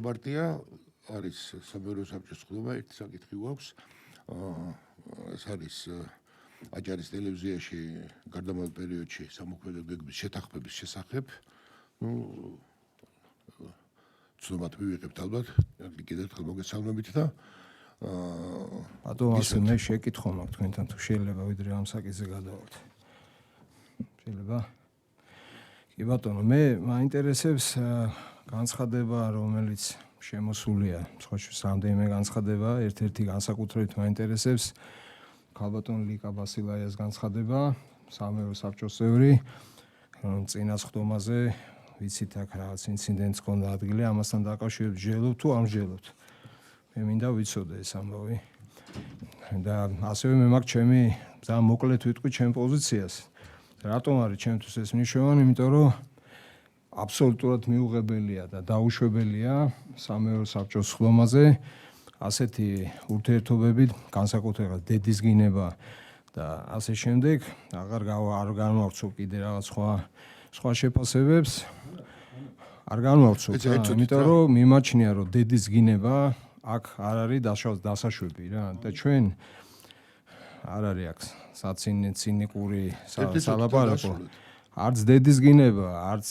პარტია არის სამეურნეო საბჭოს ხდომა, ერთი საკითხი გვაქვს. ეს არის აჭარის ტელევიზიაში გარდამავალ პერიოდში სამოქმედო გეგმის შეთანხმების შესახებ. ცნობად მივიღებთ ალბათ, კიდევ ერთხელ მოგესალმებით და ბატონო, ასე მე შეკითხვა მაქვს თქვენთან, თუ შეიძლება ვიდრე ამ საკითხზე გადავალთ. შეიძლება? კი ბატონო, მე მაინტერესებს განცხადება, რომელიც შემოსულია, სხვაშორის რამდენიმე განცხადება, ერთ-ერთი განსაკუთრებით მაინტერესებს ქალბატონ ლიკა ბასილაიას განცხადება, სამეურნეო საბჭოს წევრი, რომ წინას ხდომაზე ვიცით აქ რაღაც ინციდენტს ჰქონდა ადგილი, ამასთან დაკავშირებით ჯელობთ თუ არ მსჯელობთ. მე მინდა ვიცოდე ეს ამბავი. და ასევე მე მაქვს ჩემი ძალიან მოკლედ ვიტყვი ჩემ პოზიციას. რატომ არის ჩემთვის ეს მნიშვნელოვანი? იმიტომ რომ აბსოლუტურად მიუღებელია და დაუშვებელია სამეურნეო საბჭოს ხდომაზე ასეთი ურთიერთობებით, განსაკუთრებით დედის გინება და ასე შემდეგ. აღარ განვავრცობ კიდე რაღაც სხვა შეფასებებს. არ განვავრცობ, იმიტომ რომ მიმაჩნია, რომ დედის გინება აქ არ არის დასაშვები რა და ჩვენ არ არის აქ საცინიკური სალაპარაკო. არც დედის გინება, არც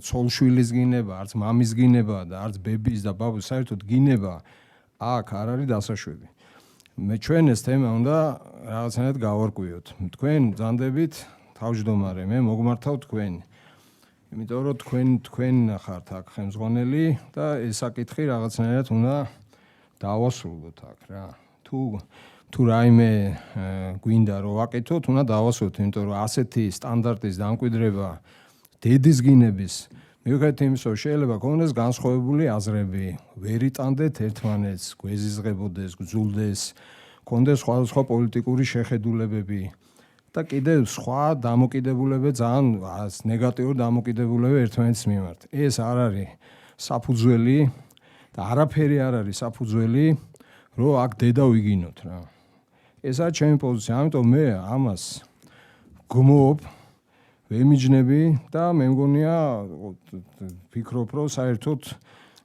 ცოლშვილის გინება, არც მამის გინება და არც ბების და ბაბუს საერთოდ გინება აქ არ არის დასაშვები. ჩვენ ეს თემა უნდა რაღაცნაირად გავარკვიოთ. თქვენ ბრძანდებით თავმჯდომარე, მე მოგმართავ თქვენ. იმიტომ რომ თქვენ ხართ აქ ხელმძღვანელი და ეს საკითხი რაღაცნაირად უნდა დავასრულოთ აქ რა. თუ რაიმე გვინდა რომ ვაკეთოთ, უნდა დავასრულოთ, იმიტომ რომ ასეთი სტანდარტის დამკვიდრება დედის გინების მიუხედავად იმისა, რომ შეიძლება გქონდეს განსხვავებული აზრები, ვერ იტანდეთ ერთმანეთს, გვეზიზღებოდეს, გძულდეს, გქონდეს სხვადასხვა პოლიტიკური შეხედულებები და კიდევ სხვა დამოკიდებულებები, ძალიან ნეგატიური დამოკიდებულებები ერთმანეთის მიმართ. ეს არ არის საფუძველი და არაფერი არ არის საფუძველი, რომ აქ დედა ვიგინოთ რა. ეს არის ჩემი პოზიცია, ამიტომ მე ამას გმობ, ვემიჯნები და მე მგონია ვფიქრობ, რომ საერთოდ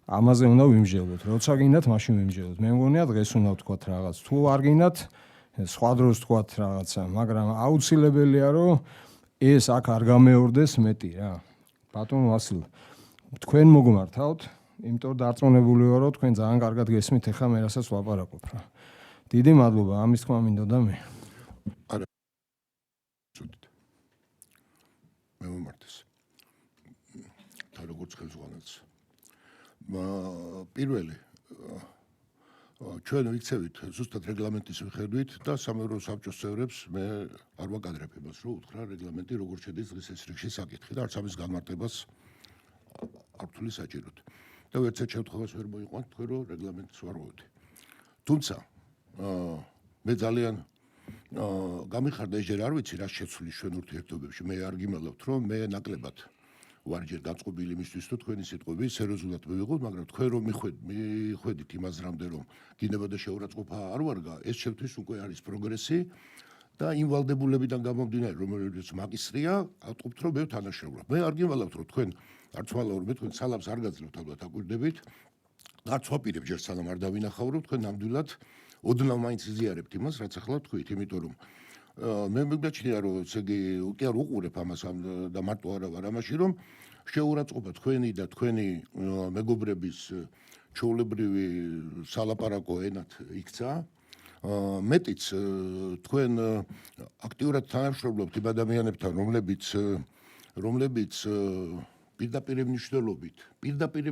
ამაზე უნდა ვიმსჯელოთ. როცა გინდათ, მაშინ ვიმსჯელოთ. მე მგონია დღეს უნდა ვთქვათ რაღაც. თუ არ გინდათ, სხვა დროს ვთქვათ რაღაცა, მაგრამ აუცილებელია, რომ ეს აქ არ გამეორდეს მეტი რა. ბატონო ვასილ, თქვენ მოგმართავთ, იმიტომ დარწმუნებული ვარ, რომ თქვენ ძალიან კარგად გესმით ახლა მე რასაც ვლაპარაკობ რა. დიდი მადლობა, ამის თქმა მინდოდა მე. არა. მე მომართეს. და როგორც ხელმძღვანელს. პირველი ჩვენ ვიქცევით ზუსტად რეგლამენტის მიხედვით და სამეურნეო საბჭოს წევრებს მე არ ვაკადრებ იმას, რომ უთხრა რეგლამენტი როგორ შედის დღეს ეს რიგში საკითხი და არც ამის განმარტებას არ ვთვლი საჭიროდ. და ვერცერთ შემთხვევას ვერ მოიყვანთ თქვენ, რომ რეგლამენტს ვარ მოვედი. თუმცა მე ძალიან გამიხარდა ეს ჯერ არ ვიცი რა შეცვლის ჩვენ ურთიერთობებში. მე არ გიმალავთ, რომ მე ნაკლებად ვარ ჯერ გაწყობილი იმისთვის, რომ თქვენი სიტყვები სერიოზულად მივიღოთ, მაგრამ თქვენ რომ მიხვედით იმ აზრამდე, რომ გინება და შეურაცხყოფა არ ვარგა, ეს ჩემთვის უკვე არის პროგრესი და იმ ვალდებულებიდან გამომდინარე, რომელიც მაგისტრია, ავტყობთ, რომ მე თანაშრომლობ. მე არ გიმალავთ, რომ თქვენ არც მალაურ მე თქვენ სალამს არ გაძლევთ ალბათ აკვირდებით. არც ვაპირებ ჯერ სალამ არ დავინახავ, თქვენ ნამდვილად ოდნავ მაინც იზიარებთ იმას, რაც ახლა თქვით, იმიტომ რომ მე მეგოჩნია, რომ ესე იგი უკვე არ უყურებ ამას და მარტო არა ვარ ამაში, რომ შეურაცხყოფა თქვენი და თქვენი მეგობრების ჩვეულებრივი სალაპარაკო ენად იქცა. მეტიც თქვენ აქტიურად თანამშრომლობთ იმ ადამიანებთან, რომლებიც პირდაპირ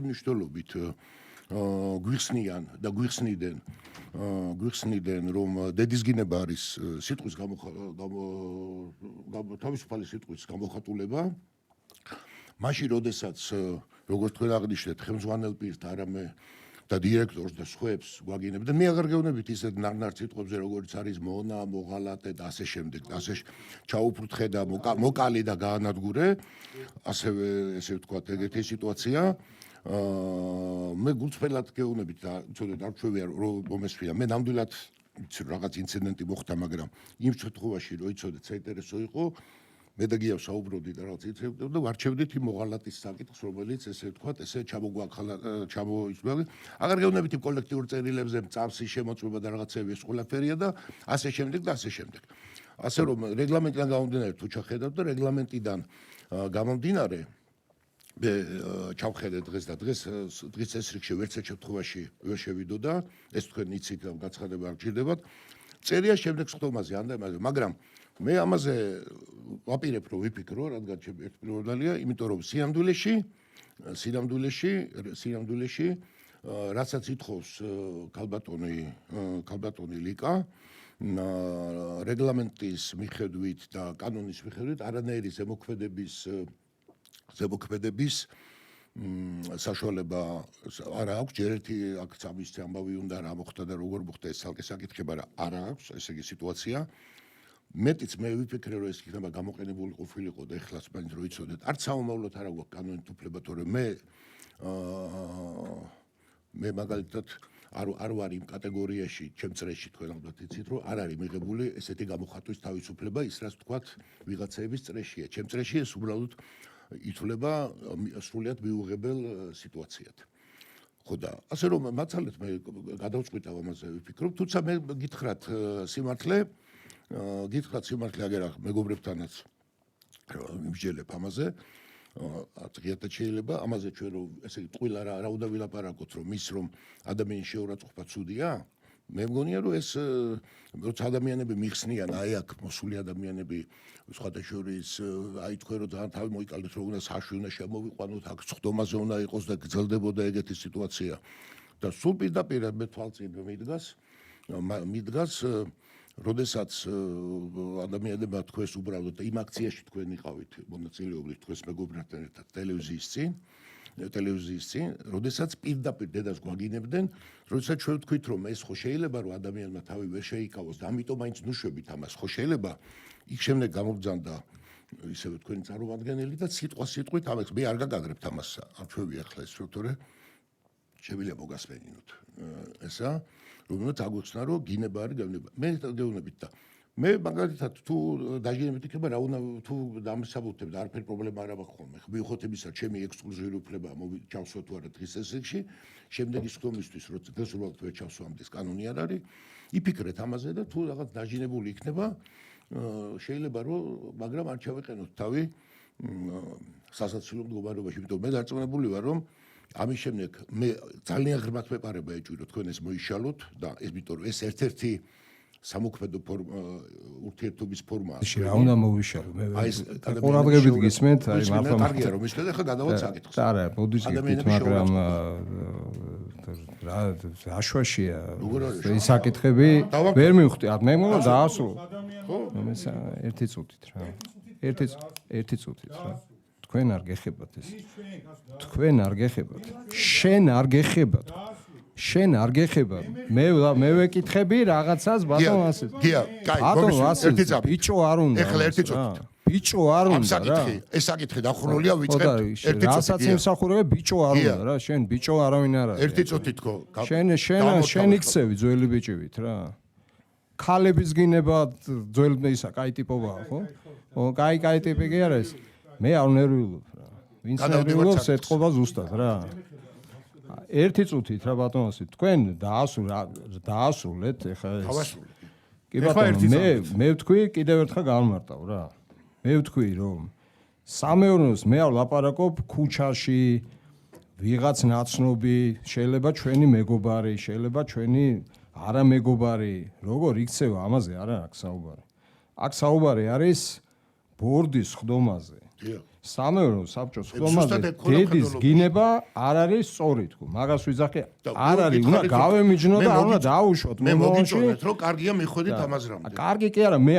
მნიშვნელობით გვიხსნიან და გვიხსნიდნენ, რომ დედის გინება არის სიტყვის თავისუფალი სიტყვის გამოხატულება. მაშინ, როდესაც როგორც თქვენ აღნიშნეთ, ხელმძღვანელ პირს არამე და დირექტორს და სხვებს გვაგინებდნენ, მე აღარ გეუბნებით ისეთ ნარნარ სიტყვებზე, როგორც არის მონა, მოღალატე და ასე შემდეგ. ასე ჩაუფრთხე და მოკალი და გაანადგურე, ასევე ესე ვთქვათ, ეგეთი სიტუაცია. მე გულწრფელად გეუბნებით და ცოტა არჩევია რომ მომესვია. მე ნამდვილად რაღაც ინციდენტი მოხდა, მაგრამ იმ შემთხვევაში რომ იცოდეთ საინტერესო იყო, მე და გია საუბრობდით და რაღაც იცებდა და ვარჩევდით იმ მოღალატის საკითხს, რომელიც ესე ვთქვათ, ესე ჩამოისმევი. აღარ გეუბნებით იმ კოლექტიურ წერილებზე წავსი შემოწმება და რაღაცები ეს ყველაფერია და ასე შემდეგ და ასე შემდეგ. ასე რომ რეგლამენტიდან გამომდინარე თუ ჩახედავთ და რეგლამენტიდან გამომდინარე მე ჩავხედე დღეს და დღეს წესრიგში ვერც ერთ შემთხვევაში ვერ შევიდოდა ეს თქვენ იცით და გაცხადება არ გჭირდებათ წერია შემდეგ სხდომაზე მაგრამ მე ამაზე ვაპირებ რომ ვიფიქრო რადგან ერთპირობდალია იმიტომ რომ სინამდვილეში რასაც ითხოვს ქალბატონი ლიკა რეგლამენტის მიხედვით და კანონის მიხედვით არანაირი ზემოქმედების საშუალება არ აქვს ჯერ ერთი აქ სამის ამბავი უნდა რა მოხდა და როგორ მოხდა ეს ცალკე საკითხი მაგრამ არ აქვს ესე იგი სიტუაცია მეტიც მე ვიფიქრე რომ ეს იქნება გამოყენებული ყოფილიყო და ეხლაც მაინც რო იცოდეთ არც საომავლოდ არ აქვს კანონით უფლება თორემ მე მაგალითად არ ვარ იმ კატეგორიაში ჩემ წრეში თქვენ ალბათ იცით რომ არ არის მიღებული ესეთი გამოხატვის თავისუფლება ის რაც თქვათ ვიღაცების წრეშია ჩემ წრეში ეს უბრალოდ ითვლება სრულიად მიუღებელ სიტუაციად ხო და ასე რომ მაცალეთ მე გადავწყვიტავ ამაზე ვიფიქრობ თუმცა მე გითხრათ სიმართლე აგერახ მეგობრებთანაც მიმსჯელებ ამაზე ღიათად შეიძლება ამაზე ჩვენ რომ ესე ტყუილა რა უნდა ვილაპარაკოთ რომ ის რომ ადამიანის შეურაცხყოფა ცუდია მე მგონია რომ ეს როცა ადამიანები მიხსნიან აი აქ მოსული ადამიანები სხვათა შორის აი თქვენ რომ ძალიან თავი მოიკალდეთ რომ უნდა საშვი უნდა შემოვიყვანოთ აქ სხდომაზე უნდა იყოს და გრძელდებოდა ეგეთი სიტუაცია და სულ პირდაპირ მე თვალწინ მიდგას როდესაც ადამიანებმა თქვენს უბრალოდ იმ აქციაში თქვენ იყავით მონაწილეობით თქვენს მეგობრებთან ერთად ტელევიზიის წინ როდესაც პირდაპირ დედას გვაგინებდნენ როდესაც ჩვენ ვთქვით რომ ეს ხო შეიძლება რომ ადამიანმა თავი ვერ შეიკავოს და ამიტომ მაინც ნუშვებით ამას ხო შეიძლება იქ შემდეგ გამოგძანდა ისევე თქვენი წარმომადგენელი და სიტყვით ამას მე არ გაგაგრებთ ამას არჩევი ახლა ეს როტორე შევიძლია მოგასმენინოთ ესა რომელსაც აგვიხსნა რომ გინება არის გავნება მე გეუბნებით და მე მაგალითად თუ დაჟინებით იქნება რა უნდა თუ დამსაბუთებ და არაფერი პრობლემა არ აქვს ხოლმე მიუხედავად იმისა ჩემი ექსკლუზიური უფლება ჩავსვა თუ არა დღის წესრიგში შემდეგი სხდომისთვის როცა დღეს უბრალოდ ვერ ჩავსვა ამდის კანონი არ არის იფიქრეთ ამაზე და თუ რაღაც დაჟინებული იქნება შეიძლება რომ მაგრამ არ ჩავეყენოთ თავი სასაცილო მდგომარეობაში იმიტომ მე დარწმუნებული ვარ რომ ამის შემდეგ მე ძალიან ღრმად მეპარება ეჭვირო თქვენ ეს მოიშალოთ და ეს იმიტომ რომ ეს ერთ-ერთი სამოქმედო ურთიერთობის ფორმაა. რა უნდა მოვიშალო მე ყურადღებით გისმენთ აი მართლა კარგია რომ ისე ხა გადავალ საკითხს. არა, მოდიშგეთ მაგრამ რა შვაშია ეს საკითხები ვერ მივხვდი მე მოგო დაასრულო. ხო? ერთი წუთით რა. ერთი წუთით რა. თქვენ არ გეხებათ ეს. თქვენ არ გეხებათ. შენ არ გეხებათ. შენ არ გეხებათ. მე ვეკითხები რაღაცას ბატონ ასე. გია, კაი, ერთი წამი. ბიჭო არ უნდა. ეხლა ერთი წუთით. ბიჭო არ უნდა რა. ეს საკითხი დახრულია ვიწყებ ერთი წუთით. რასაც იმსახურებ ბიჭო არ უნდა რა. შენ ბიჭო არავინ არ არის. ერთი წუთით ხო. შენ იქცევი ძველი ბიჭივით რა. ქალების გინება ძველი ისა კაი ტიპობაა ხო? ო კაი ტიპი კი არა ეს. მე არ ნერვიულობ რა. ვინც ნერვიულობს ეთყობა ზუსტად რა. ერთი წუთით რა ბატონოსი თქვენ დაასრულეთ ეხა ეს. კი ბატონო მე ვთქვი კიდევ ერთხელ გამარტავ რა. მე ვთქვი რომ სამეურნეოს მე არ ლაპარაკობ ქუჩაში ვიღაც ნაცნობი შეიძლება ჩვენი მეგობარი შეიძლება ჩვენი არა მეგობარი როგორ იქცევა ამაზე არა აქ საუბარი. აქ საუბარი არის ბორდის ხდომაზე. სამეურნეო საბჭოს ხდომაზე დედის გინება არ არის სწორი თქო მაგას ვიძახე არ არის უნდა გავემიჯნო და არ უნდა დაუშვოთ მე მოგიწონეთ რომ კარგია მიხვედით ამაზრამდე კარგი კი არა მე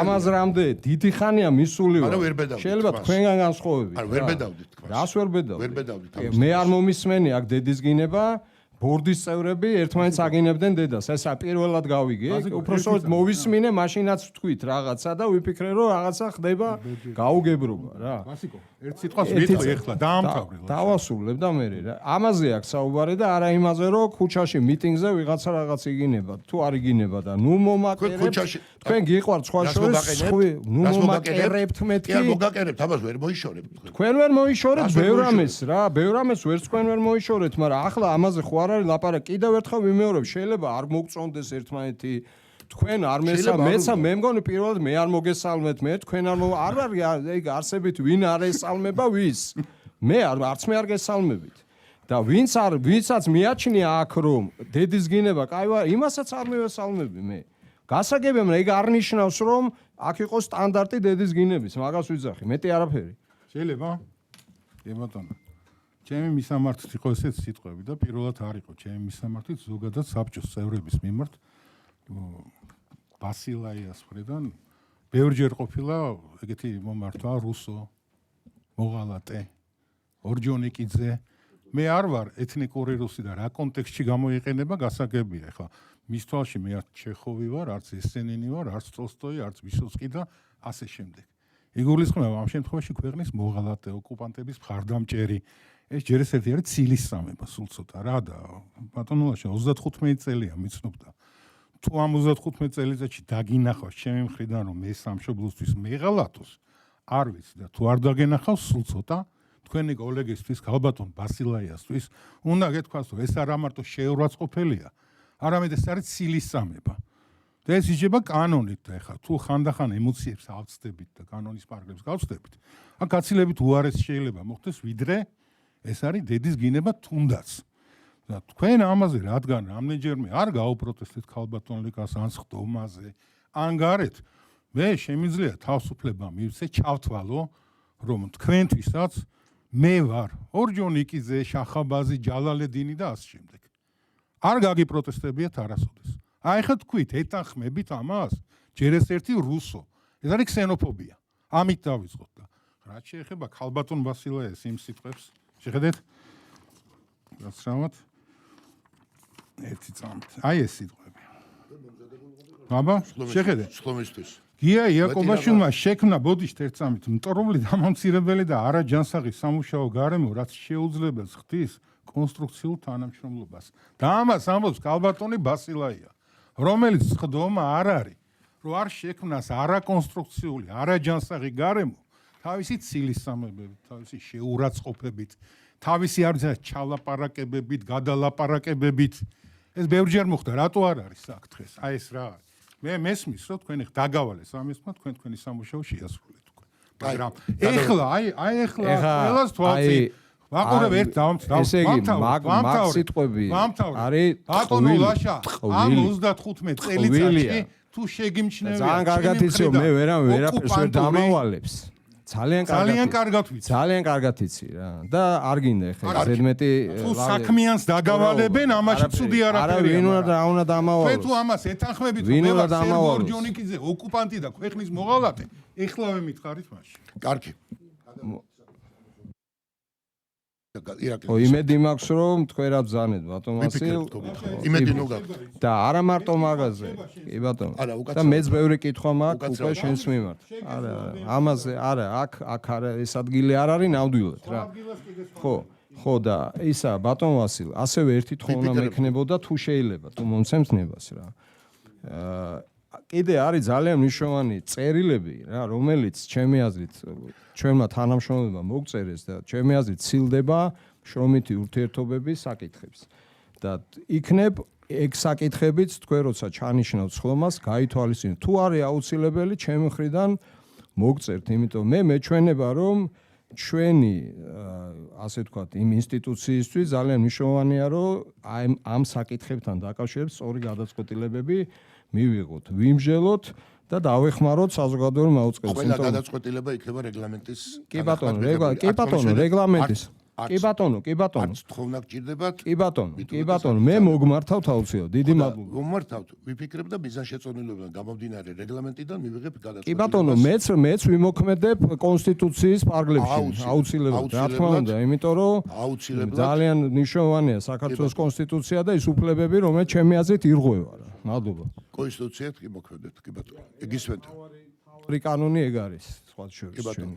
ამაზრამდე დიდი ხანია მისული ვარ შეიძლება თქვენგან განსხვავებით არა ვერ ბედავდით თქვას რას ვერ ბედავდით მე არ მომისმენი აქ დედის გინება ბორდის წევრები ერთმანეთს აგინებდნენ დედას. ესა პირველად გავიგე. უпроსოდ მოვისმინე, მაშინაც ვთქვით რაღაცა და ვიფიქრე, რომ რაღაცა ხდება გაუგებრობა რა. ვასიკო, ერთ სიტყვას ვიტყვი ახლა, დაამთავრე. დავასრულებ და მე რა. ამაზე აქვს საუბარი და არა იმაზე, რომ ქუჩაში მიტინგზე ვიღაცა რაღაც იგინება, თუ არ იგინება და ნუ მომაკერებთ. თქვენ გიყვართ სხვა შორის, ნუ მომაკერებთ მეთქი. კი არ მოგაკერებთ, ამას ვერ მოიშორებთ. თქვენ ვერ მოიშორებთ ბევრამეს რა, ბევრამეს ვერც თქვენ ვერ მოიშორებთ, მაგრამ ახლა ამაზე ხო არ არის ლაპარაკი. კიდევ ერთხელ ვიმეორებ, შეიძლება არ მოგწონდეს ერთმანეთი. თქვენ არ მეცა მე მგონი პირველად მე არ მოგესალმეთ, მე თქვენ არ არის არსებით ვინ არ ესალმება ვის. მე არც მე არ გესალმებით. და ვინცაც მიაჩნია აქ რომ დედის გინება, კაი, იმასაც არ მივესალმები მე. გასაგებია, მაგრამ ეგ არ ნიშნავს რომ აქ იყოს სტანდარტი დედის გინების, მაგას ვიძახი, მეტი არაფერი. შეიძლება? კი ბატონო. ჩემი მისამართით იყო ესეც სიტყვები და პირველად არ იყო ჩემი მისამართით ზოგადად საბჭოს წევრების მიმართ ბასილაიას მხრიდან ბევრჯერ ყოფილა ეგეთი მომართვა რუსო მოღალატე ორჯონიკიძე მე არ ვარ ეთნიკური რუსი და რა კონტექსტში გამოიყენება გასაგებია ახლა მის თვალში მე არც ჩეხოვი ვარ არც ესენინი ვარ არც ტოლსტოი არც ვისოცკი და ასე შემდეგ იგულისხმება ამ შემთხვევაში ქვეყნის მოღალატე ოკუპანტების მხარდამჭერი ეს ჯერ ესეთი არის ცილის სამება სულ ცოტა რა და ბატონოლაშა 35 წელია მიცნობდა თუ ამ 35 წელიწადში დაგინახავს ჩემი მხრიდან რომ მე სამშობლოსთვის მეღალატოს არ ვიცი და თუ არ დაგენახავს სულ ცოტა თქვენი კოლეგისთვის ქალბატონ ბასილაიასთვის უნდა გეთქვას რომ ეს არა მარტო შეურაცხყოფელია არამედ ეს არის ცილის სამება და ეს იჯება კანონით და ეხლა თუ ხანდახან ემოციებს ავწდებით და კანონის პარაგრაფს გავწდებით აქ გაცილებით უარეს შეიძლება მოხდეს ვიდრე ეს არის დედის გინება თუნდაც და თქვენ ამაზე რადგან რამდენჯერმე არ გაუპროტესტეთ ქალბატონ ლიკას ან ხდომაზე ან გარეთ მე შემიძლია თავისუფლება მივცე ჩავთვალო რომ თქვენთვისაც მე ვარ ორჯონიკიძე შახაბაზი ჯალალედინი და ასე შემდეგ არ გაგიპროტესტებიათ არასოდეს აი ხა თქვით ეთანხმებით ამას ჯერ ეს ერთი რუსო ეს არის ქსენოფობია ამით დავიწყოთ და რაც შეეხება ქალბატონ ბასილაიას იმ სიტყვებს შეხედეთ გასწრაფად ერთი წამით აი ეს სიტყვები აბა შეხედეთ სხდომისთვის გია იაკობაშვილმა შექმნა ბოდიშთ ერთ წამით მტრული დამამცირებელი და არაჯანსაღი სამუშაო გარემო რაც შეუძლებელს ხდის კონსტრუქციულ თანამშრომლობას და ამას ამბობს ქალბატონი ბასილაია რომელიც ხდომა არ არის რომ არ შექმნას არაკონსტრუქციული არაჯანსაღი გარემო თავისი ცილისამებებით თავისი შეურაცხყოფებით თავისი არის ჩალაპარაკებებით გადალაპარაკებებით ეს ბევრჯერ მოხდა რატო არ არის აქ დღეს აი ეს რა არის მე მესმის რომ თქვენი დაგავალეს ამისმა თქვენი სამუშაო შეასრულეთ უკვე მაგრამ ეხლა აი ეხლა ყველას თვალწი ვაყურებ ერთ მაგ სიტყვები არის ბატონო ლაშა ამ 35 წელიწადში თუ შეგიმჩნევია ძალიან კარგად იცი მე ვერაფერს ვერ დამავალებს ძალიან კარგად ვიცი ძალიან კარგად იცი რა და არ გინდა ეხლა ზედმეტი თუ საქმიანს დაგავალებენ ამაში ცუდი არაფერია არა ვინ უნდა დამავალოს თქვენ თუ ამას ეთანხმებით რომ მე ვარ სერგო ორჯონიკიძე ოკუპანტი და ქვეყნის მოღალატე ეხლავე მითხარით მაშინ კარგი ო იმედი მაქვს რომ თქვენ რა ბზანეთ ბატონ ვასილ იმედი ნუ გაქვთ და არა მარტო მაგაზე კი ბატონო და მეც ბევრი კითხვა მაქვს უკვე შენს მიმართ არა ამაზე არა აქ არა ეს ადგილი არ არის ნამდვილად რა ხო და ისა ბატონ ვასილ ასევე ერთი თქმა უნდა მექნებოდა თუ შეიძლება თუ მომცემს ნებას რა კიდე არის ძალიან მნიშვნელოვანი წერილები რა რომელიც ჩემი აზრით ჩვენმა თანამშრომლებმა მოგწერეს და ჩემი აზრით ცილდება შრომითი ურთიერთობების საკითხებს და იქნებ ეგ საკითხებიც თქვენ როცა ჩანიშნავთ ხლომას გაითვალისწინოთ თუ არის აუცილებელი ჩემი მხრიდან მოგწერთ იმიტომ მე მეჩვენება რომ ჩვენი ასე ვთქვათ იმ ინსტიტუციისთვის ძალიან მნიშვნელოვანია რომ ამ საკითხებთან დაკავშირებით სწორი გადაწყვეტილებები მივიღოთ ვიმსჯელოთ და დავეხმაროთ საზოგადოებრივ მაუწყებელს. ყველა გადაწყვეტილება იქნება რეგლამენტის. კი ბატონო, რეგლამენტის. კი ბატონო, არც თხოვნა გჭირდებათ. კი ბატონო, მე მოგმართავთ აუცილებლად. დიდი მადლობა. მომართავთ, ვიფიქრებ და მიზანშეწონილობიდან გამომდინარე რეგლამენტიდან მივიღებ გადაწყვეტილებას. კი ბატონო, მეც ვიმოქმედებ კონსტიტუციის ფარგლებში. აუცილებლად, რა თქმა უნდა, იმიტომ რომ ძალიან მნიშვნელოვანია საქართველოს კონსტიტუცია და ის უფლებები, რომელიც ჩემი აზრით ირღვევა. მადლობა. კონსტიტუციით კი მოქმედეთ, კი ბატონო. იგისმენთ. ორი კანონი ეგ არის, სხვა შორის. კი ბატონო.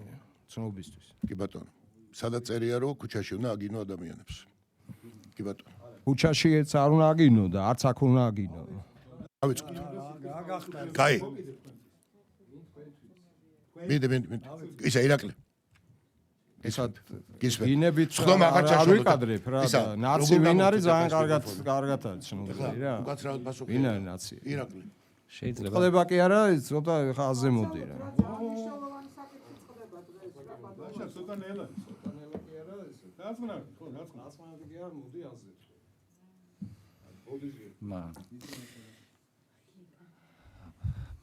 ცნობისთვის. კი ბატონო. სადაც წერია რომ ქუჩაში უნდა აგინო ადამიანებს. კი ბატონო. ქუჩაშიც არ უნდა აგინო და არც აქ უნდა აგინო. დავიწყოთ. კაი. მინდა. ისა ირაკლი. გისმენთ. ინებით ხდომა აღარ არ ჩაშორდა. ვიკადრებ რა და ნაცი ვინ არის ძალიან კარგად არის ცნობილი რა. უკაცრავად პასუხი. ვინ არის ნაცი? ირაკლი. შეიძლება ხდება კი არა, ცოტა ხაზე მოდი რა.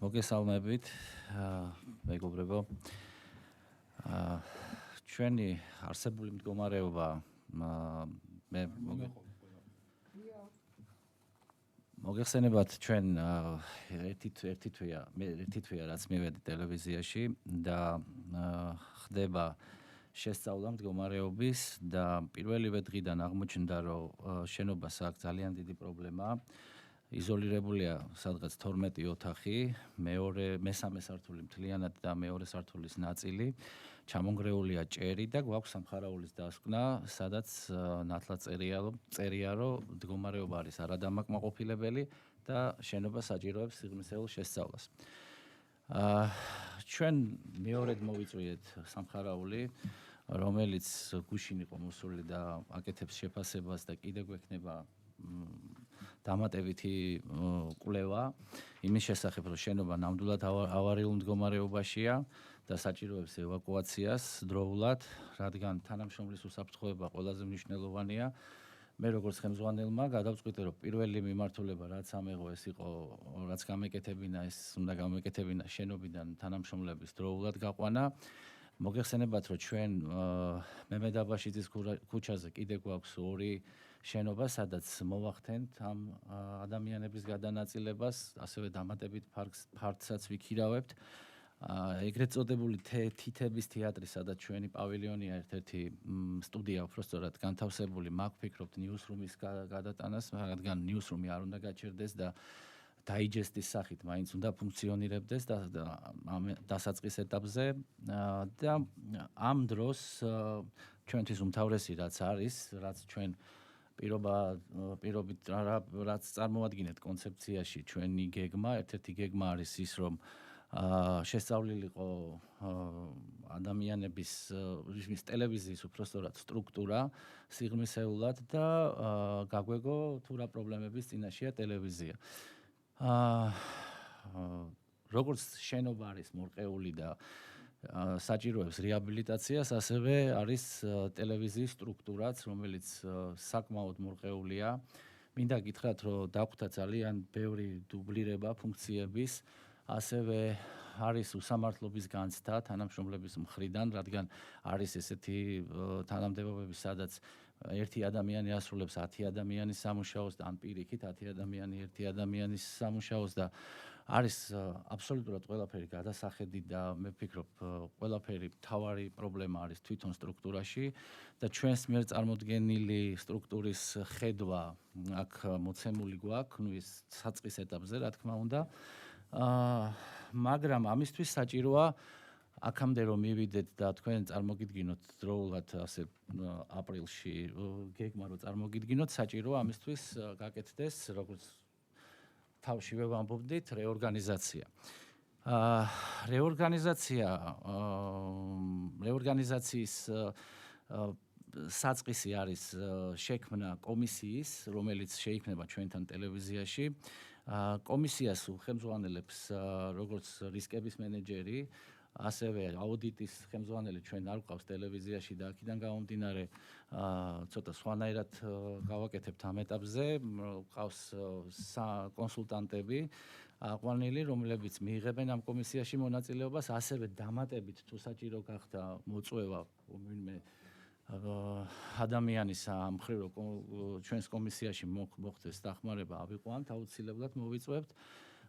მოგესალმებით, მეგობრებო. ჩვენი არსებული მდგომარეობა მე მოგეხსენებათ ჩვენ ერთი თვეა რაც მივედი ტელევიზიაში და ხდება შესწავლა მდგომარეობის და პირველივე დღიდან აღმოჩნდა რომ შენობას აქვს ძალიან დიდი პრობლემა. იზოლირებულია სადღაც 12 ოთახი, მესამე სართული მთლიანად და მეორე სართულის ნაწილი. ჩამონგრეულია ჭერი და გვაქვს სამხარაულის დასკვნა, სადაც ნათლად წერია, რომ მდგომარეობა არის არადამაკმაყოფილებელი და შენობა საჭიროებს სიღრმისეულ შესწავლას. ჩვენ მეორედ მოვიწვიეთ სამხარაული, რომელიც გუშინ იყო მოსული და აკეთებს შეფასებას და კიდევ გვექნება დამატებითი კვლევა იმის შესახებ, რომ შენობა ნამდვილად ავარიულ მდგომარეობაშია და საჭიროებს ევაკუაციას დროულად, რადგან თანამშრომლის უსაფრთხოება ყველაზე მნიშვნელოვანია. მე როგორც ხელმძღვანელმა გადავწყვიტე, რომ პირველი მიმართულება რაც ამეღო ეს იყო, რაც უნდა გამეკეთებინა შენობიდან თანამშრომლების დროულად გაყვანა. მოგეხსენებათ, რომ ჩვენ მემედაბაშიძის ქუჩაზე კიდე გვაქვს ორი შენობა, სადაც მოვახდენთ ამ ადამიანების გადანაწილებას, ასევე დამატებით ფარცაც ვიქირავებთ. ეგრეთ წოდებული თითების თეატრი, სადაც ჩვენი პავილიონია, ერთ-ერთი სტუდია უბრალოდ განთავსებული, მაგ ვფიქრობთ ნიუსრუმის გადატანას, რადგან ნიუსრუმი არ უნდა გაჩერდეს და დაიჯესტის სახით მაინც უნდა ფუნქციონირებდეს და დასაწყის ეტაპზე და ამ დროს ჩვენთვის უმთავრესი რაც არის, რაც ჩვენ პირობით რაც წარმოადგენთ კონცეფციაში ჩვენი გეგმა, ერთ-ერთი გეგმა არის ის, რომ შესწავლილიყო ადამიანების ტელევიზიის უпростоრად სტრუქტურა სიღრმისეულად და გაგვეგო თუ რა პრობლემების წინაშეა ტელევიზია. როგორც შენობა არის მორყეული და საჭიროებს რეაბილიტაციას, ასევე არის ტელევიზიის სტრუქტურაც, რომელიც საკმაოდ მორყეულია. მინდა გითხრათ, რომ დაგვხვდა ძალიან ბევრი დუბლირება ფუნქციების, ასევე არის უსამართლობის განცდა თანამშრომლების მხრიდან, რადგან არის ესეთი თანამდებობები, სადაც ერთი ადამიანი ასრულებს 10 ადამიანის სამუშაოს და ან პირიქით 10 ადამიანი ერთი ადამიანის სამუშაოს და არის აბსოლუტურად ყველაფერი გადასახედი და მე ვფიქრობ ყველაფერი მთავარი პრობლემა არის თვითონ სტრუქტურაში და ჩვენს მიერ წარმოდგენილი სტრუქტურის ხედვა აქ მოცემული გვაქვს, ნუ ის საწყის ეტაპზე, რა თქმა უნდა. მაგრამ ამისთვის საჭიროა აქამდე რომ მივიდეთ და თქვენ წარმოგიდგინოთ დროულად ასე აპრილში გეგმა რომ წარმოგიდგინოთ, საჭიროა ამისთვის გაკეთდეს როგორც თავშივე ვამბობდით რეორგანიზაცია. რეორგანიზაციის საწყისი არის შექმნა კომისიის, რომელიც შეიქმნება ჩვენთან ტელევიზიაში. კომისიას ხელმძღვანელებს როგორც რისკების მენეჯერი, ასევე აუდიტის ხელმძღვანელი ჩვენ არ გვყავს ტელევიზიაში და აქედან გამომდინარე ცოტა სხვანაირად გავაკეთებთ ამ ეტაპზე, გვყავს კონსულტანტები აყვანილი, რომლებიც მიიღებენ ამ კომისიაში მონაწილეობას, ასევე დამატებით თუ საჭირო გახდა მოწვევა ვინმე ადამიანის ამ მხრივ ჩვენს კომისიაში მოხდეს დახმარება ავიყვანთ, აუცილებლად მოვიწვევთ.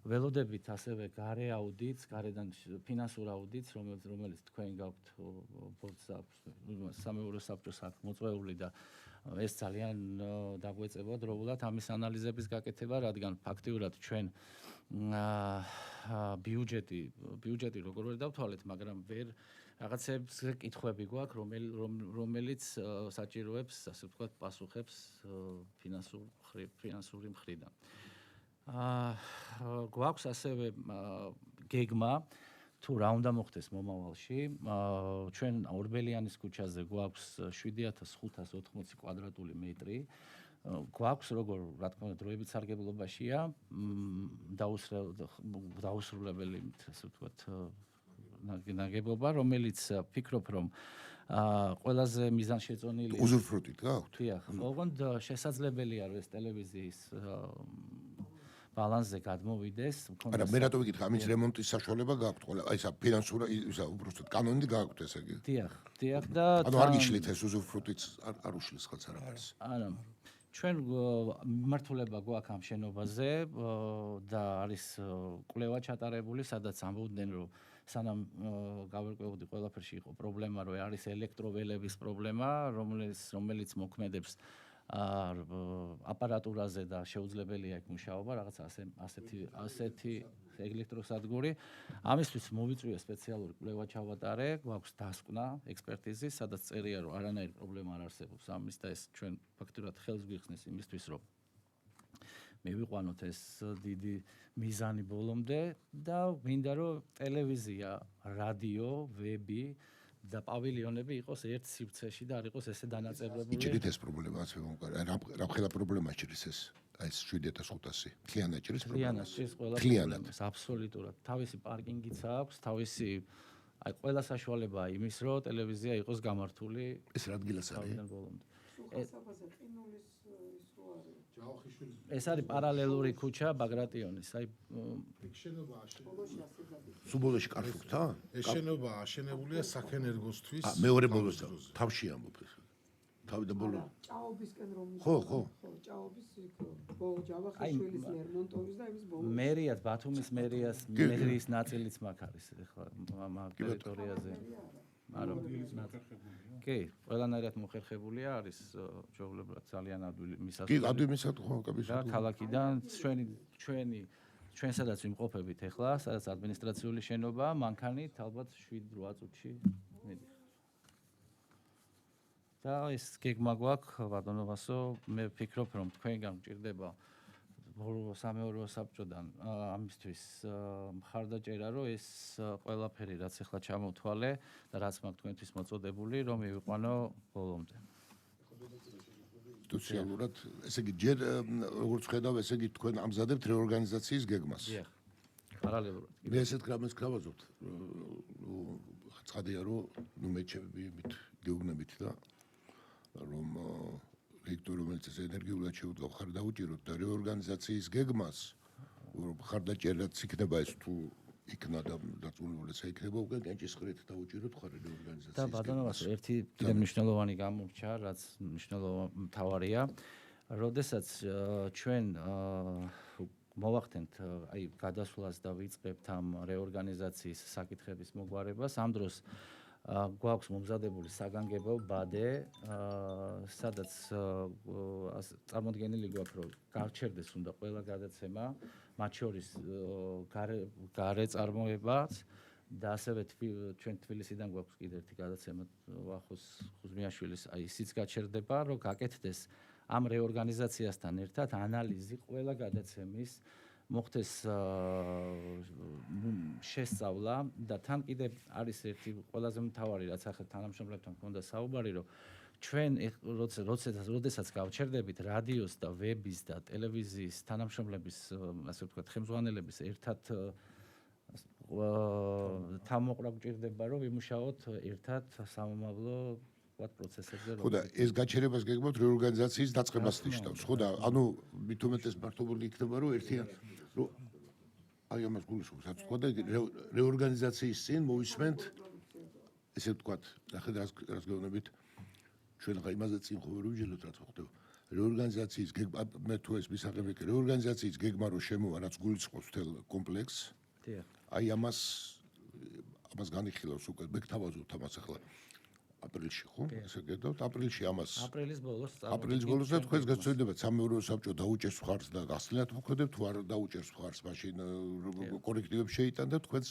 ველოდებით ასევე გარე აუდიტს, გარედან ფინანსურ აუდიტს, რომელიც თქვენ გაქვთ სამეურვეო საბჭოს აქ მოწვეული და ეს ძალიან დაგვეწევა დროულად ამის ანალიზების გაკეთება, რადგან ფაქტიურად ჩვენ ბიუჯეტი როგორ ვერ დავთვალეთ, მაგრამ ვერ რაღაცებს კითხვები გვაქვს, რომელიც საჭიროებს, ასე ვთქვათ, პასუხებს ფინანსური მხრიდან. გვაქვს ასევე გეგმა თუ რა უნდა მოხდეს მომავალში. ჩვენ ორბელიანის ქუჩაზე გვაქვს 7580 კვადრატული მეტრი. გვაქვს როგორ რა თქმა უნდა დროებით სარგებლობაშია დაუსრულებელი, ასე ვთქვათ, ნაგებობა, რომელიც ფიქრობ რომ ყველაზე მიზანშეწონილი უზურპროტით გაქვთ? დიახ, ოღონდ შესაძლებელია რომ ეს ტელევიზიის ბალანსზე გადმოვიდეს. არა, მე რატო ვიკითხე, ამის რემონტის საშუალება გაქვთ ყველა? აი ესა ფინანსურა, ისა უბრალოდ კანონით გაქვთ ესე იგი. დიახ და ანუ არ გიშლით ეს უზურპროტიც არ უშლის ხალხს არაფერს. არა. ჩვენ მიმართულება გვაქვს ამ შენობაზე და არის კვლევა ჩატარებული, სადაც ამბობდნენ რომ სანამ გავერკვევოდი ყველაფერში იყო პრობლემა, რომ არის ელექტროველების პრობლემა, რომელიც მოქმედებს აპარატურაზე და შეუძლებელია იქ მუშაობა, რაღაც ასეთი ელექტროსადგური. ამისთვის მოვიწვია სპეციალური კვლევა ჩავატარე, გვაქვს დასკვნა, ექსპერტიზის, სადაც წერია რომ არანაირი პრობლემა არ არსებობს ამის და ეს ჩვენ ფაქტურად ხელს გვიხსნის იმისთვის, რომ მივიყვანოთ ეს დიდი მიზანი ბოლომდე და მინდა რომ ტელევიზია, რადიო, ვები და პავილიონები იყოს ერთ სივრცეში და არ იყოს ესე დანაწევრებული. იჭრით ეს პრობლემა ასე მომყარა. რა ხელა პრობლემა ჭრის ეს? აი ეს 7500. თლიანად ჭრის პრობლემას. თლიანად, აბსოლუტურად. თავისი პარკინგიც აქვს, თავისი აი ყველა საშუალებაა იმის, რომ ტელევიზია იყოს გამართული ეს რა ადგილას არის? ეს არის პარალელური ქუჩა ბაგრატიონის, აი სუბოლოში კარფუქთან? ეს შენობა აშენებულია საქენერგოსთვის. მეორე ბოლოს თავში ამბობ ეს. თავი და ბოლო. ჭაობისკენ რომ ხო. ჭაობის იქ ჯავახიშვილის ლერმონტოვის და იმის ბოლოს. მერიად, ბათუმის მერიის ნაწილიც მაგ არის ეხლა ამ ტერიტორიაზე. არა, კი, ყველანაირად მოხერხებულია, არის ჯოვლებლად ძალიან ადვილი მისასვლელი. კი, ადვილი მისასვლელი ხო, კაბის. და ქალაქიდან ჩვენ სადაც ვიმყოფებით ეხლა, სადაც ადმინისტრაციული შენობა, მანქანით ალბათ 7-8 წუთში მიდიხარ. და ეს გეგმა გვაქვს, ბატონო ვასო, მე ვფიქრობ, რომ თქვენგან მჭირდება სამეურვეო საბჭოდან ამისთვის მხარდაჭერა, რომ ეს ყველაფერი, რაც ახლა ჩამოვთვალე და რაც მაქვს თქვენთვის მოწოდებული, რომ მივიყვანო ბოლომდე. ინსტიტუციალურად, ესე იგი, ჯერ როგორც ხედავ, ესე იგი თქვენ ამზადებთ რეორგანიზაციის გეგმას. დიახ. პარალელურად. მე ესეთ გრამებს გავაზობთ. ცხადია, რომ მეჩები გეუბნებით და რომ რექტორი რომელიც ეს ენერგიულად შეუდგა ხარ დაუჭიროთ და რეორგანიზაციის გეგმას რომ ხარდაჭერაც იქნება ეს თუ იქნა და დაწუნებულიც იქნება უკვე კენჭისყრით დაუჭიროთ ხარ რეორგანიზაციის და ბატონო ერთი კიდევ მნიშვნელოვანი გამორჩა, რაც მთავარია, როდესაც ჩვენ მოვახდენთ აი გადასვლას და ვიწყებთ ამ რეორგანიზაციის საკითხების მოგვარებას, ამ დროს გვაქვს მომზადებული საგანგებო ბადე, სადაც წარმოდგენილი გვაქვს, რომ გარჩევდეს უნდა ყველა გადაცემა, მათ შორის გარე წარმოებაც და ასევე ჩვენ თბილისიდან გვაქვს კიდევ ერთი გადაცემა ვახოს ხუზმიაშვილის, აი ისიც გაჩერდება, რომ გაკეთდეს ამ რეორგანიზაციასთან ერთად ანალიზი ყველა გადაცემის მოხდეს შესწავლა და თან კიდევ არის ერთი ყველაზე მთავარი, რაც ახლა თანამშრომლებთან გქონდა საუბარი, რომ ჩვენ როდესაც გავჩერდებით რადიოს და ვების და ტელევიზიის თანამშრომლების, ასე ვთქვათ, ხელმძღვანელების ერთად თავმოყრა გვჭირდება, რომ ვიმუშაოთ ერთად სამომავლო პროცესებზე. ხო და ეს გაჩერებას გეგმავთ რეორგანიზაციის დაწყებას ნიშნავს. ხო და ანუ მით უმეტეს მართობილი იქნება, რომ ერთიან რომ აი ამას გულისხმობს, რაც თქვა და რეორგანიზაციის წინ მოვისმენთ ესე ვთქვათ, ნახეთ რას გეუბნებით. ჩვენ ხა იმაზე წინ ხო ვერ ვიჯეროთ რაც ხდება. რეორგანიზაციის გეგმა მე თუ ეს მისაღები რეორგანიზაციის გეგმა რო შემოვა რაც გულისხმობს მთელ კომპლექსს. დიახ. აი ამას განიხილავს უკვე მეკთავაზობთ ამას ახლა აპრილში ხო? ესე გედავთ აპრილში ამას აპრილის ბოლოს აპრილის ბოლოს და თქვენს გასწორდებათ სამეურვეო საბჭო დაუჭერს მხარს და გახსნილად მოქმედებ თუ არ დაუჭერს მხარს მაშინ კორექტივებს შეიტან და თქვენს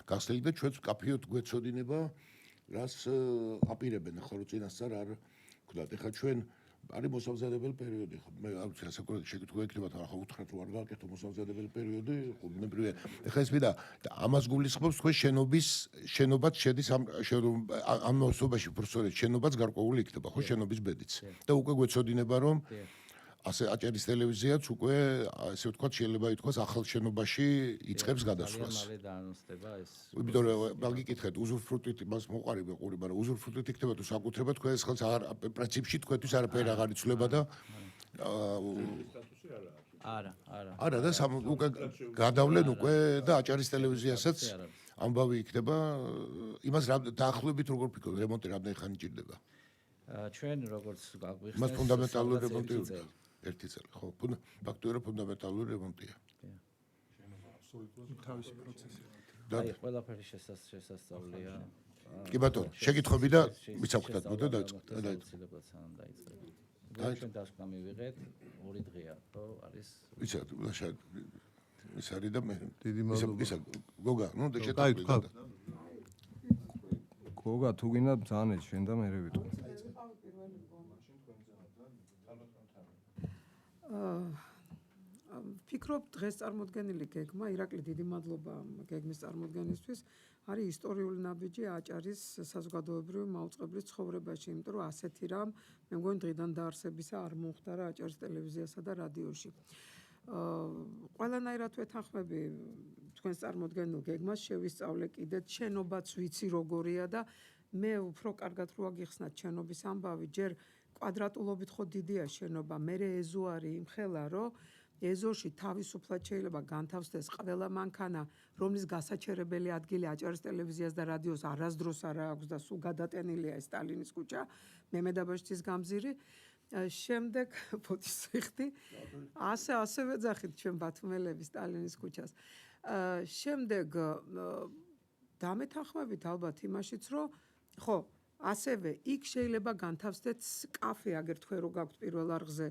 გახსნილი და ჩვენც კაფეოთ გვეცოდინება რას აპირებენ ახლა რო წინასწარ არ ვქნათ ეხლა ჩვენ არის მოსამზადებელი პერიოდი ხო მე არ ვიცი ასე კონკრეტულად შეკითხვა ექნება თან ახლა უთხრათ რომ არ გავაკეთო მოსამზადებელი პერიოდი ხუბნებრივია ეხლა ეს მინდა ამას გულისხმობს თქვენ შენობაც შედის ამ მოსობაში პროფესორეთ შენობაც გარკვეული იქნება ხო შენობის ბედიც და უკვე გვეცოდინება რომ ასე აჭარის ტელევიზიაც უკვე ასე ვთქვათ შეიძლება ითქვას ახალ შენობაში იწყებს გადასვლას. მალე დაანონსდება ეს. იმიტომ რომ მაგიკითხეთ უზურფრუტით მას მოყარი ვეყური, მაგრამ უზურფრუტით იქნება თუ საკუთრება თქვენ ეს ხელს არ პრინციპში თქვენთვის არაფერი აღარ იცვლება და არა და უკვე გადავლენ უკვე და აჭარის ტელევიზიასაც ამბავი იქნება იმას დაახლოებით როგორ ფიქრობთ რემონტი რამდენი ხანი ჭირდება? ჩვენ როგორც გაგვიხსენეთ მას ფუნდამენტალური რემონტი ერთი წელი ხო ფაქტობრივად ფუნდამენტალური რემონტია თავისი პროცესი აი ყველაფერი შესასწავლია კი ბატონო შეკითხვები და მიცავხდათ მოდა და დაიწყება სანამ დაიწყება ჩვენ დასკვნა მივიღეთ 2 დღეა ხო არის ვიცით ის არის და მე დიდი მადლობა ისა გოგა ნუ და აი თქვა გოგა თუ გინდა ძალიან შენ და მე ვიტყვი ფიქრობ დღეს წარმოდგენილი გეგმა ირაკლი დიდი მადლობა გეგმის წარმოდგენისთვის არის ისტორიული ნაბიჯი აჭარის საზოგადოებრივი მაუწყებლის ცხოვრებაში იმიტომ რომ ასეთი რამ მე მგონი დღიდან დაარსებისა არ მომხდარა აჭარის ტელევიზიასა და რადიოში ყველანაირად ვეთანხმები თქვენს წარმოდგენილ გეგმას შევისწავლე კიდე შენობაც ვიცი როგორია და მე უფრო კარგად რო აგიხსნათ შენობის ამბავი ჯერ კვადრატულობით ხო დიდია შენობა მე ეზო არის იმხელა რომ ეზოში თავისუფლად შეიძლება განთავსდეს ყველა მანქანა რომლის გასაჩერებელი ადგილი აჭარის ტელევიზიას და რადიოს არასდროს არ აქვს და სულ გადატენილია ეს სტალინის ქუჩა მემედაბაშტის გამზირი შემდეგ ფოტოს ვიხდი ასევე ძახით ჩვენ ბათუმელები სტალინის ქუჩას შემდეგ დამეთანხმებით ალბათ იმაშიც რომ ხო ასევე იქ შეიძლება განთავსდეთ კაფე აგერ თქვენ რო გაქვთ პირველ არხზე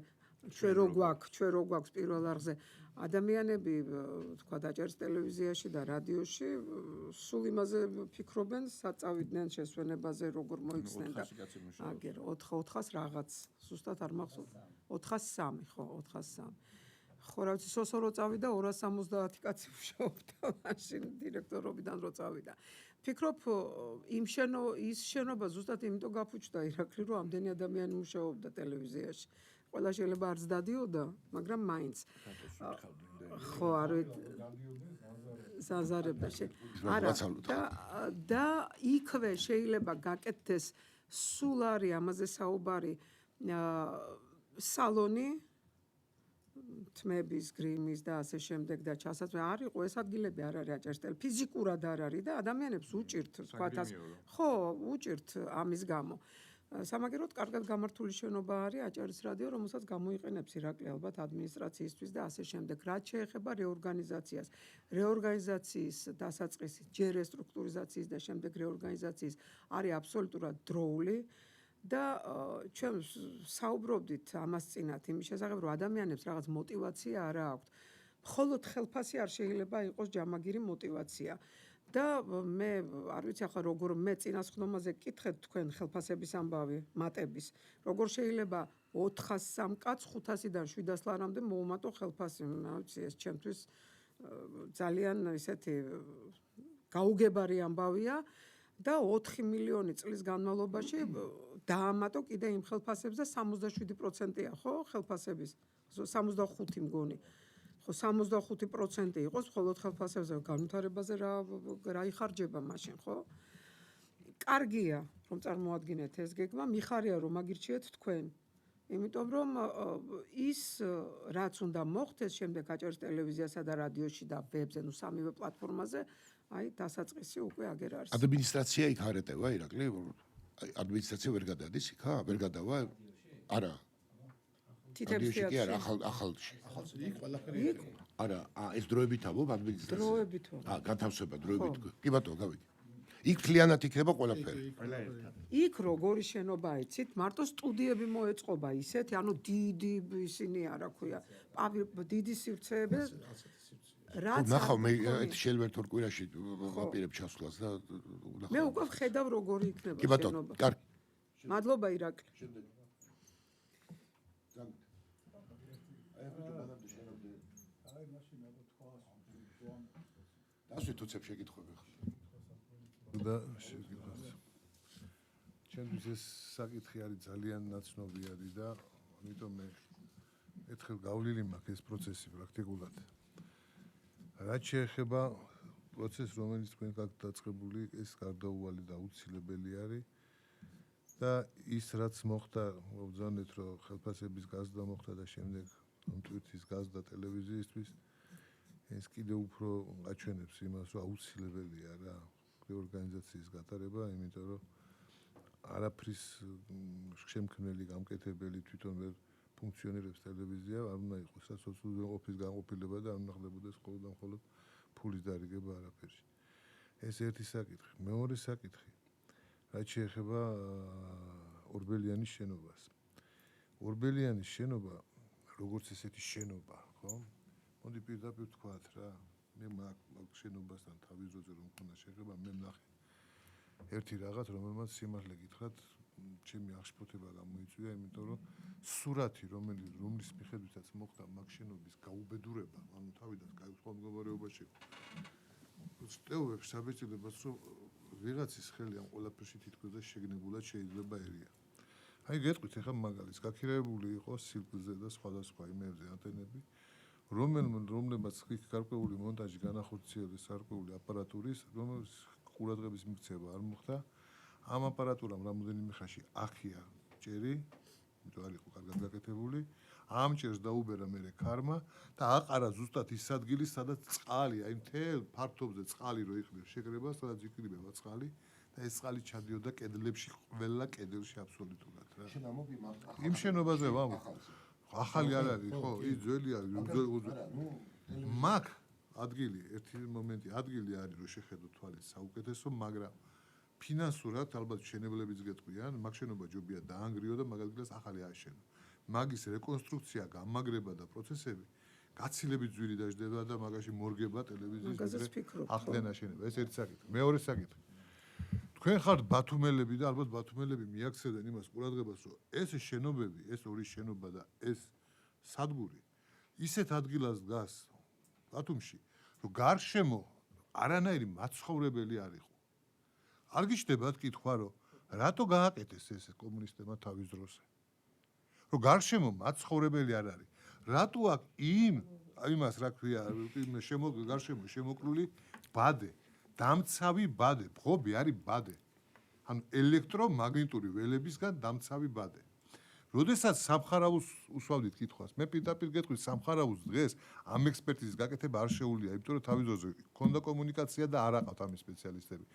ჩვენ რო გვაქვს პირველ არხზე ადამიანები თქვა აჭარის ტელევიზიაში და რადიოში სულ იმაზე ფიქრობენ საწავიდნენ შესვენებაზე როგორ მოიხსნენ და აგერ 400 რაღაც ზუსტად არ მახსოვს 403 ხო 403 ხო რა ვიცი სოსო რო წავიდა 270 კაცი მუშაობდა მაშინ დირექტორობიდან რო წავიდა ფიქრობ ის შენობა ზუსტად იმიტომ გაფუჭდა ირაკლი რომ ამდენი ადამიანი მუშაობდა ტელევიზიაში ყველა შეიძლება არც დადიოდა მაგრამ მაინც ხო არ ზაზარებაში არა და იქვე შეიძლება გაკეთდეს სულ არის ამაზე საუბარი სალონი თმების გრიმის და ასე შემდეგ და ჩასაცვლა არ იყო ეს ადგილები არ არის აჭარის ტელევიზია ფიზიკურად არ არის და ადამიანებს უჭირთ თქვათ ხო უჭირთ ამის გამო სამაგეროდ კარგად გამართული შენობა არის აჭარის რადიო რომელსაც გამოიყენებს ირაკლი ალბათ ადმინისტრაციისთვის და ასე შემდეგ რაც შეეხება რეორგანიზაციის დასაწყისი ჯერ რესტრუქტურიზაციის და შემდეგ რეორგანიზაციის არის აბსოლუტურად დროული და ჩვენ საუბრობდით ამას წინათ იმის შესახებ რომ ადამიანებს რაღაც мотиваცია არა აქვთ მხოლოდ ხელფასი არ შეიძლება იყოს ჯამაგირი мотиваცია და მე არ ვიცი ახლა როგორ მე წინასხდომაზე კითხეთ თქვენ ხელფასების ამბავი მატების როგორ შეიძლება 403 კაც 500-დან 700 ლარამდე მოუმატო ხელფასი რა ვიცი ეს ჩემთვის ძალიან ისეთი გაუგებარი ამბავია და 4 მილიონი წლის განმავლობაში დაამატო კიდე იმ ხელფასებს და 67%-ია ხო ხელფასების 65 მგონი ხო 65% იყოს მხოლოდ ხელფასებზე განვითარებაზე რა იხარჯება მაშინ ხო კარგია რომ წარმოადგინეთ ეს გეგმა მიხარია რომ აგირჩიეთ თქვენ იმიტომ რომ ის რაც უნდა მოხდეს შემდეგ აჭარის ტელევიზიასა და რადიოში და ვებზე ნუ სამივე პლატფორმაზე აი დასაწყისი უკვე აგერ არის ადმინისტრაცია იქ არ ეტევა ირაკლი ადმინისტრაცია ვერ გადადის იქა? ვერ გადავა? არა. თითების რადიოში კი თეატრში. არა, ახალში. იქ ყველაფერი იქ არა, ეს დროებით ამბობ ადმინისტრაცია. დროებით ვარ. განთავსება დროებით. კი ბატონო, გავიგე. იქ მთლიანად იქნება ყველაფერი. იქ როგორი შენობა იცით, მარტო სტუდიები მოეწყობა ისეთი, ანუ დიდი ისინი არა ქვია, დიდი სივრცეები. რაც ნახავ მე არ მქონია. ეს შეიძლება ერთ ორ კვირაში ვაპირებ ჩასვლას და მე უკვე ვხედავ როგორი იქნება კი ბატონო, შენობა. კარგი. მადლობა ირაკლი. დასვით უცებ შეკითხვები ხარ. და შეგიძლიათ. ჩემთვის ეს საკითხი არის ძალიან ნაცნობი არის და ამიტომ მე ერთხელ გავლილი მაქვს ეს პროცესი პრაქტიკულად. რაც შეეხება პროცესს, რომელიც თქვენ გაქვთ დაწყებული, ეს გარდაუვალი და აუცილებელი არის და ის რაც მოხდა, მოგზავნეთ რომ ხელფასების გაზრდა მოხდა და შემდეგ თვითის გაზრდა ტელევიზიისთვის ეს კიდევ უფრო აჩვენებს იმას, რომ აუცილებელია რა ორგანიზაციის გატარება, იმიტომ რომ არაფრის შემქმნელი გამკეთებელი თვითონ ვერ ფუნქციონირებს ტელევიზია, არ უნდა იყოს სოციალურ განყოფილება და არ უნდა ხდებოდეს მხოლოდ და მხოლოდ ფულის დარიგება არაფერში. ეს ერთი საკითხი. მეორე საკითხი, რაც შეეხება ორბელიანის შენობას. ორბელიანის შენობა, როგორც ესეთი შენობა, ხო? მოდი პირდაპირ ვთქვათ რა, მე მაგ შენობასთან თავის დროზე რომ მქონდა შეხება, მე ვნახე ერთი რაღაც, რომელმაც სიმართლე გითხრათ, ჩემი აღშფოთება გამოიწვია, იმიტომ რომ სურათი, რომლის მიხედვითაც მოხდა მაგ შენობის გაუბედურება, ანუ თავიდან გაიწყო მდგომარეობაში. ვწტევებს საბეჭდილებას, რომ ვიღაცის ხელი ამ ყველაფერში თითქოს და შეგნებულად შეიძლება ერია. აი გეტყვით ახლა მაგალითს, გაქირეებული იყო სილკზე და სხვადასხვა იმებზე ანტენები, რომლებმაც იქ გარკვეული მონტაჟი განახორციელეს გარკვეული აპარატურის, რომელიც ყურადღების მიქცევა არ მოხდა. ამ აპარატურამ რამოდენიმე ხანში ახია ჭერი, იმიტომ არ იყო კარგად გაკეთებული. ამ ჭერს დაუბერა მერე ქარმა და აყარა ზუსტად ის ადგილი, სადაც წყალი, აი მთელ ფართობზე წყალი რო იხდებს შეკრება, სადაც იკრიბება წყალი და ეს წყალი ჩადიოდა კედლებში, ყველა კედელში აბსოლუტურად რა. შენ ამობი მაგ იმ შენობაზე ვამბობ. ახალი არ არის, ხო? ის ძველი არის, მაგ ადგილი, ერთი მომენტი, ადგილი არის, რომ შეხედო თვალით საუკეთესო, მაგრამ ფინანსურად ალბათ შენებლებიც გეტყვიან, მაგ შენობა ჯობია დაანგრიო და მაგ ადგილას ახალი ააშენო. მაგის რეკონსტრუქცია, გამაგრება და პროცესები გაცილებით ძვირი დაждდება და მაგაში მორგება ტელევიზიის ახლდენ აშენება. ეს ერთი საკითხი. მეორე საკითხი. თქვენ ხართ ბათუმელები და ალბათ ბათუმელები მიაქცევენ იმას ყურადღებას, რომ ეს შენობები, ეს ორი შენობა და ეს სადგური ისეთ ადგილას დგას ბათუმში, რომ გარშემო არანაირი მაცხოვრებელი არ იყო. არ გიჩნდებათ კითხვა, რომ რატო გააკეთეს ეს კომუნისტებმა თავის დროზე? რომ გარშემო მაცხოვრებელი არ არის. რატო აქ იმას რა ქვია, გარშემო შემოკლული ბადე, დამცავი ბადე, ფხობი არის ბადე. ანუ ელექტრომაგნიტური ველებისგან დამცავი ბადე. როდესაც სამხარავს უსვამდით კითხვას, მე პირდაპირ გეტყვით სამხარავს დღეს ამ ექსპერტიზის გაკეთება არ შეუძლია, იმიტომ რომ თავის დროზე ქონდა კომუნიკაცია და არ აყავთ ამის სპეციალისტები.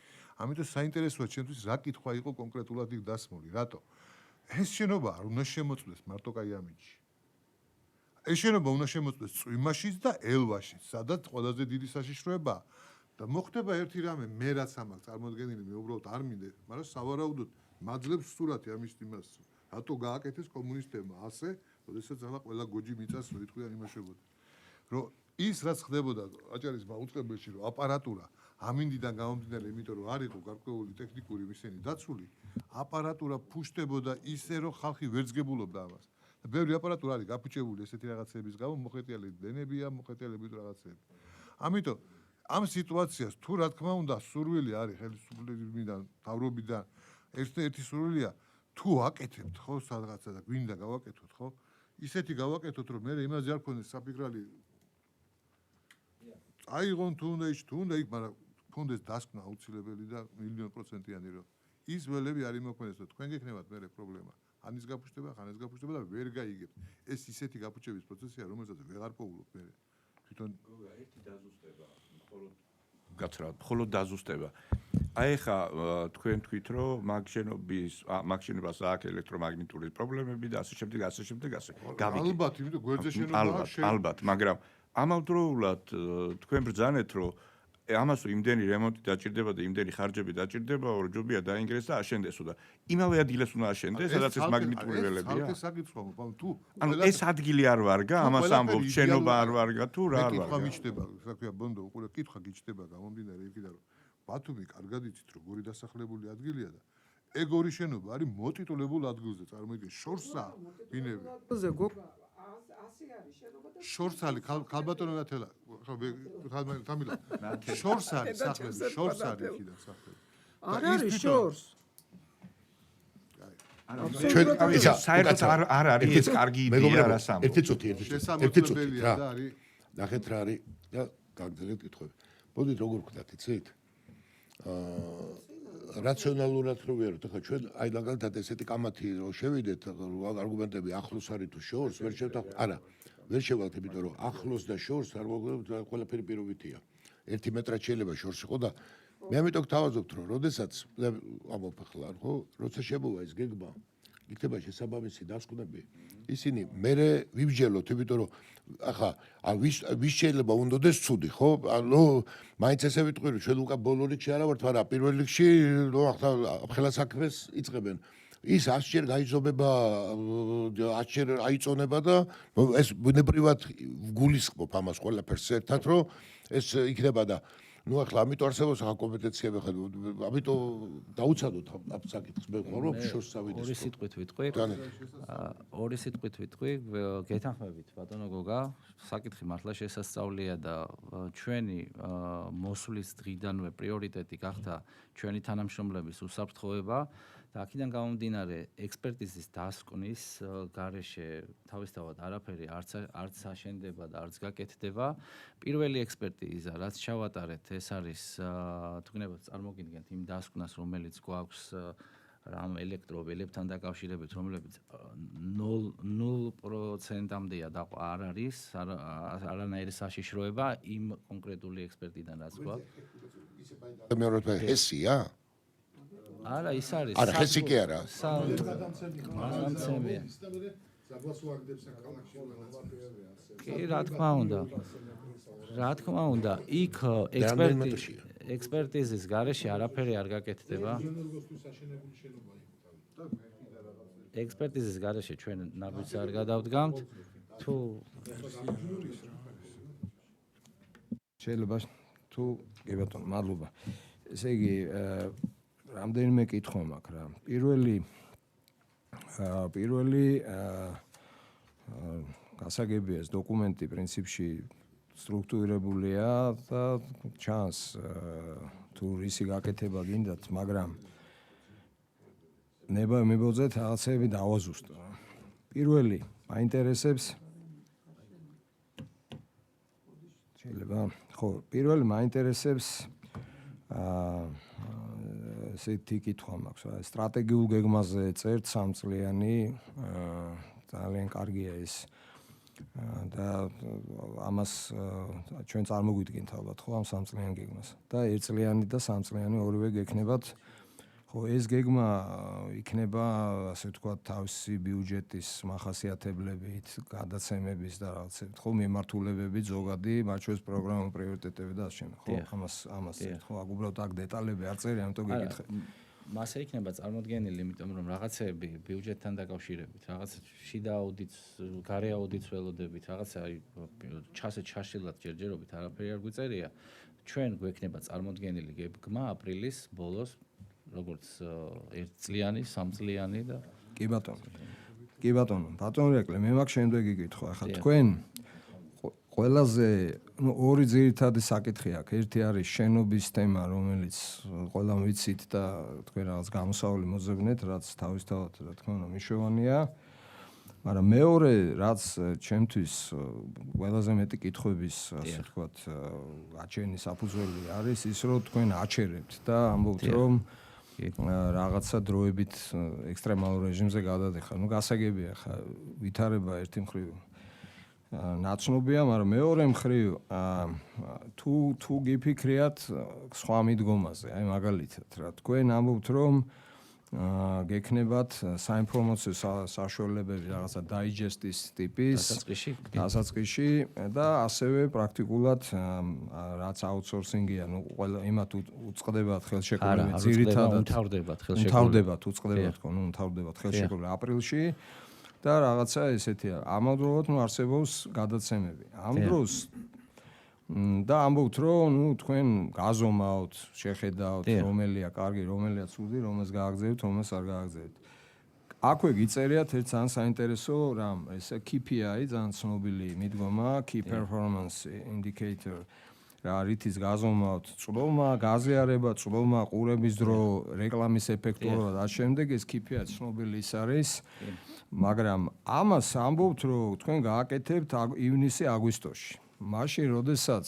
ამიტომ საინტერესოა ჩემთვის რა კითხვა იყო კონკრეტულად იქ დასმული, რატო? ეს შენობა არ უნდა შემოწმდეს მარტო კაი ამიჩი. ეს შენობა უნდა შემოწმდეს წვიმაშიც და ელვაშიც, სადაც ყველაზე დიდი საშიშროებაა. და მოხდება ერთი რამე, მე რაც ამაკ წარმოდგენილი, მე უბრალოდ არ მინდა, მაგრამ სავარაუდოდ მაძლევს სურათი ამის იმას, რატო გააკეთეს კომუნისტებმა ასე, როდესაც ახლა ყველა გოჯი მიწას რო იტყვიან იმაშებოდა. რომ ის რაც ხდებოდა აჭარის მაუწყებელში, რომ აპარატურა ამინდიდან გამომდინარე, იმიტომ რომ არ იყო გარკვეული ტექნიკური მისენი დაცული, აპარატურა ფუშტებოდა ისე, რომ ხალხი ვერცგებულობდა ამას. და ბევრი აპარატურა არის გაფუჭებული ესეთი რაღაცების გამო, მოხეტიალე დენებია, მოხეტიალები რაღაცები. ამიტომ ამ სიტუაციას თუ რა თქმა უნდა სურვილი არის ხელისუფლებიდან, თავრობიდან, ერთ-ერთი სურვილია თუ აკეთებთ ხო სადღაცა და გვინდა გავაკეთოთ ხო? ისეთი გავაკეთოთ რომ მე იმაზე არ ქონდეს საფიქრალი აიღონ თუ უნდა იქ, მაგრამ ქონდეს დასკვნა აუცილებელი და 100%-იანი რომ ის ველები არ იმოქმედებს და თქვენ გექნებათ მე პრობლემა. ანის გაფუჭდება, ხანეს გაფუჭდება და ვერ გაიგებთ. ეს ისეთი გაფუჭების პროცესია, რომელსაც ვეღარ პოულობ მე. თვითონ ერთი დაზუსტება მხოლოდ გაცრავად, მხოლოდ დაზუსტება. აი ხა თქვენ თქვით რომ მაგ შენობას აქვს ელექტრომაგნიტური პრობლემები და ასე შემდეგ გავიგე. ალბათ, იმიტომ გვერდზე შენობა ალბათ, მაგრამ ამავდროულად თქვენ ბრძანეთ რომ ამას იმდენი რემონტი დაჭირდება და იმდენი ხარჯები დაჭირდება, რომ ჯობია დაინგრეს და აშენდესო და იმავე ადგილას უნდა აშენდეს, სადაც ეს მაგნიტური ველებია. ეს საკითხია, თუ ანუ ეს ადგილი არ ვარგა, ამას ამბობ, შენობა არ ვარგა თუ რა არ ვარგა. კითხვა მიჩნდება, საქმეა ბონდო, უყურე, კითხვა გიჩნდება გამომდინარე იქიდან, რომ ბათუმი კარგად იცით, როგორი დასახლებული ადგილია და ეგ ორი შენობა არის მოტიტულებულ ადგილზე, წარმოიდგინე, შორსა ბინები. შორს არის ქალბატონო ნათელა, ხო თამილა. შორს არის სახლები, შორს არის იქიდან სახლები. არ არის შორს. ჩვენ საერთოდ არ არის ეს კარგი იდეა რას ამბობ. ერთი წუთი შესაძლებელია და არის ნახეთ რა არის და გაგრძელეთ კითხვები. მოდით როგორ ვქნათ, იცით? რაციონალურად რო ვიაროთ, ახლა ჩვენ აი მაგალითად ესეთი კამათი რო შევიდეთ, არგუმენტები ახლოს არის თუ შორს, ვერ შევთანხმდით. არა, ვერ შევალთ, იმიტომ რომ ახლოს და შორს არ მოგგვეუბნებთ, ყველაფერი პირობითია. 1 მეტრად შეიძლება შორს იყო და მე ამიტომ გთავაზობთ, რომ როდესაც ამბობ ახლა, ხო, როცა შემოვა ეს გეგმა, იქნება შესაბამისი დასკვნები. ისინი მერე ვიბჯელოთ, იმიტომ რომ ახლა ვის შეიძლება უნდადეს ცუდი, ხო? ანუ მაინც ესე ვიტყვი, რომ ჩვენ უკან ბოლო რიგში არა ვართ, მაგრამ პირველ რიგში ახლა ხელა საქმეს იწყებენ. ის 100 ჯერ გაიზომება, 100 ჯერ აიწონება და ეს ბუნებრივად გულისხმობ ამას ყველაფერს ერთად, რომ ეს იქნება და ну ახლა ამიტომ არსებობს ახლა კომპეტენციები ხა ამიტომ დაუცადოთ ამ საკითხს მე ხო რომ შორს წავიდეს ორი სიტყვით ვიტყვი გეთანხმებით ბატონო გოგა საკითხი მართლა შესასწავლია და ჩვენი მოსვლის დღიდანვე პრიორიტეტი გახდა ჩვენი თანამშრომლების უსაფრთხოება და აქედან გამომდინარე ექსპერტიზის დასკვნის გარეშე თავისთავად არაფერი არც აშენდება და არც გაკეთდება. პირველი ექსპერტიზა, რაც ჩავატარეთ, ეს არის თქვენებად წარმოგიდგენთ იმ დასკვნას, რომელიც გვაქვს რამ ელექტროველებთან დაკავშირებით, რომლებიც 0%-მდეა და არ არის არანაირი საშიშროება იმ კონკრეტული ექსპერტიდან რაც გვაქვს. მე როცა ჰესია არა, ის არის. არა, ხესი კი არა. გადამცემია. კი, რა თქმა უნდა. რა თქმა უნდა, იქ ექსპერტიზის გარეშე არაფერი არ გაკეთდება. ექსპერტიზის გარეშე ჩვენ ნაბიჯს არ გადავდგამთ. თუ შეიძლება თუ კი ბატონო, მადლობა. ესე იგი რამდენიმე კითხვა მაქვს რა. პირველი გასაგებია ეს დოკუმენტი პრინციპში სტრუქტურირებულია და ჩანს თუ რისი გაკეთება გინდათ, მაგრამ ნება მიბოძეთ რაღაცები დავაზუსტო. პირველი მაინტერესებს შეიძლება ხო, პირველი მაინტერესებს ესეთი კითხვა მაქვს, სტრატეგიულ გეგმაზე წერთ 3 წლიანი, ძალიან კარგია ეს და ამას ჩვენ წარმოგვიდგენთ ალბათ ხო ამ 3 წლიან გეგმას და 1 წლიანი და 3 წლიანი ორივე გექნებათ. ხო, ეს გეგმა იქნება, ასე ვთქვათ, თავისი ბიუჯეტის მახასიათებლებით, გადაცემების და რაღაცებით, ხო, მიმართულებებით ზოგადი, მათ შორის პროგრამული პრიორიტეტები და ასე ხო, ამას წერთ, ხო, უბრალოდ აქ დეტალები არ წერია, ამიტომ გეკითხე. მასე იქნება წარმოდგენილი, იმიტომ რომ რაღაცეები ბიუჯეტთან დაკავშირებით, რაღაც შიდა აუდიტს, გარე აუდიტს ველოდებით, რაღაცა ჩაშლილად ჯერჯერობით არაფერი არ გვიწერია. ჩვენ გვექნება წარმოდგენილი გეგმა აპრილის ბოლოს, როგორც 1 წლიანი, 3 წლიანი და კი ბატონო. კი ბატონო, ბატონო რეკლე, მე მაქვს შემდეგი კითხვა. ახლა თქვენ ყველაზე, ორი ძირითადი საკითხი აქვს. ერთი არის შენობის თემა, რომელიც ყველამ ვიცით და თქვენ რაღაც გამოსავალი მოძებნეთ, რაც თავისთავად, რა თქმა უნდა, მნიშვნელოვანია. მაგრამ მეორე, რაც ჩემთვის ყველაზე მეტი კითხვების, ასე ვთქვათ, აჩენის საფუძველი არის ის, რომ თქვენ აჩერებთ და ამბობთ, რომ რაღაცა დროებით ექსტრემალურ რეჟიმზე გადადიხარ. გასაგებია ხა ვითარება ერთი მხრივ ნაცნობია, მაგრამ მეორე მხრივ თუ გიფიქრიათ სხვა მიდგომაზე, აი მაგალითად რა თქვენ ამბობთ რომ გექნებათ საინფორმაციო საშუალებები რაღაცა დაიჯესტის ტიპის დასაწყისში და ასევე პრაქტიკულად რაც აუთსორსინგია, ნუ ყველა იმათ უწყდებათ ხელშეკრულება ძირითადად უმთავრდებათ ხელშეკრულება აპრილში და რაღაცა ესეთია. ამავდროულად ნუ არსებობს გადაცემები. ამ დროს და ამბობთ რომ ნუ თქვენ გაზომავთ, შეხედავთ რომელია კარგი, რომელია ცუდი, რომელს გააგზავნებთ, რომელს არ გააგზავნებთ. აქვე გიწერიათ ერთ ძალიან საინტერესო რამ, ეს KPI ძალიან ცნობილი მიდგომა, Key Performance Indicator. რა რითიც გაზომავთ წვლილმა, გაზიარება, წვლილმა, ყურების დრო, რეკლამის ეფექტურობა და შემდეგ ეს KPI ცნობილი ის არის. მაგრამ ამას ამბობთ რომ თქვენ გააკეთებთ ივნისი-აგვისტოში. მაშინ როდესაც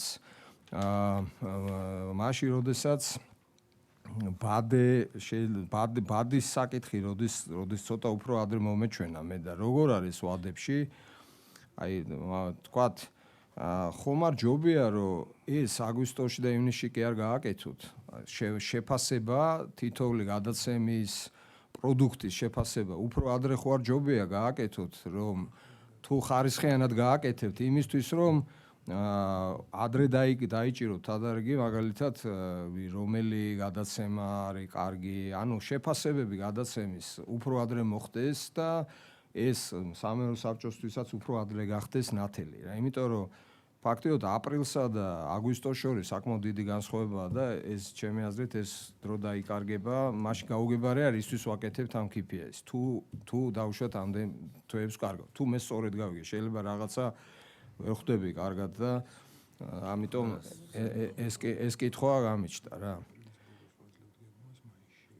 ბადის საკითხი როდის ცოტა უფრო ადრე მომეჩვენა მე და როგორ არის ვადებში აი თქვათ ხომ არ ჯობია რომ ეს აგვისტოში და ივნისში კი არ გააკეთოთ შეფასება თითოეული გადაცემის პროდუქტის შეფასება უფრო ადრე ხო არ ჯობია გააკეთოთ რომ თუ ხარისხიანად გააკეთებთ იმისთვის რომ ადრე დაიჭიროთ თადარიგი მაგალითად რომელი გადაცემა არის კარგი ანუ შეფასებები გადაცემის უფრო ადრე მოხდეს და ეს სამეურნეო საბჭოსთვისაც უფრო ადრე გახდეს ნათელი რა იმიტომ რომ ფაქტიურად აპრილსა და აგვისტოს შორის საკმაოდ დიდი განსხვავებაა და ეს ჩემი აზრით ეს დრო დაიკარგება მაშინ გაუგებარი არის ისთვის ვაკეთებთ ამ KPI-ს თუ დავუშვათ ამდენ თვეებს კარგავ თუ მე სწორედ გავიგე შეიძლება რაღაცა ვერ ხვდები კარგად და ამიტომ ეს კითხვა გამიჩნდა რა.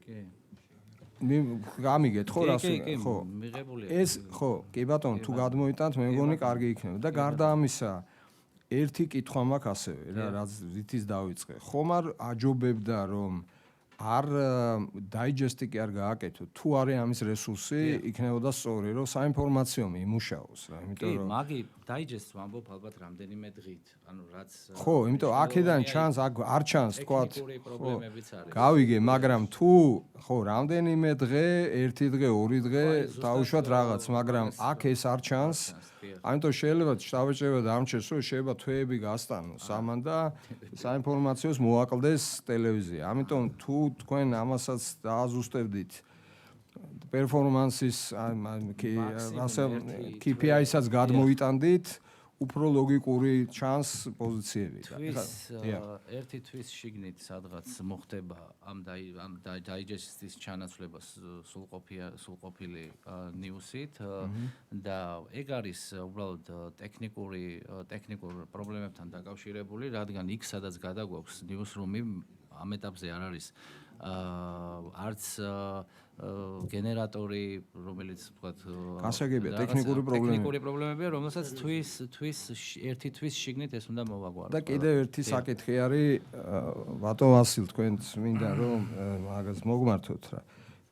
კი. გამიგეთ ხო რას ხო მიღებულია. ეს ხო კი ბატონო თუ გადმოიტანთ მე მგონი კარგი იქნება და გარდა ამისა ერთი კითხვა მაქვს ასევე რა რაც რითიც დავიწყე. ხომ არ აჯობებდა რომ არ დაიჯესტი კი არ გააკეთო თუ არის ამის რესურსი იქნებოდა სწორი რომ საინფორმაციო იმუშაოს რა იმიტომ რომ მაგი დაიჯესტს ვამბობ ალბათ რამდენიმე დღით ანუ რაც ხო იმიტომ აქედან ჩანს არ ჩანს თქვათ გავიგე მაგრამ თუ ხო რამდენიმე დღე ერთი დღე ორი დღე დაუშვათ რაღაც მაგრამ აქ ეს არ ჩანს ამიტომ შეიძლება შტაბ-ეჭება დამჩეს რომ შეიძლება თვეები გასტანოს ამან და საინფორმაციოს მოაკლდეს ტელევიზია ამიტომ თუ თქვენ ამასაც დააზუსტებდით პერფორმანსის KPI-საც გადმოიტანდით უფრო ლოგიკური ჩანს პოზიციები ერთი თვის შიგნით სადღაც მოხდება ამ დაიჯესტის ჩანაცვლება სრულყოფილი ნიუსით და ეგ არის უბრალოდ ტექნიკურ პრობლემებთან დაკავშირებული რადგან იქ სადაც გადაგვაქვს ნიუსრუმი ამ ეტაპზე არ არის არც გენერატორი რომელიც ვთქვათ გასაგებია ტექნიკური პრობლემებია რომელსაც ერთი თვის შიგნით ეს უნდა მოვაგვაროთ და კიდევ ერთი საკითხი არის ბატონ ვასილ თქვენც მინდა რომ მაგას მოგმართოთ რა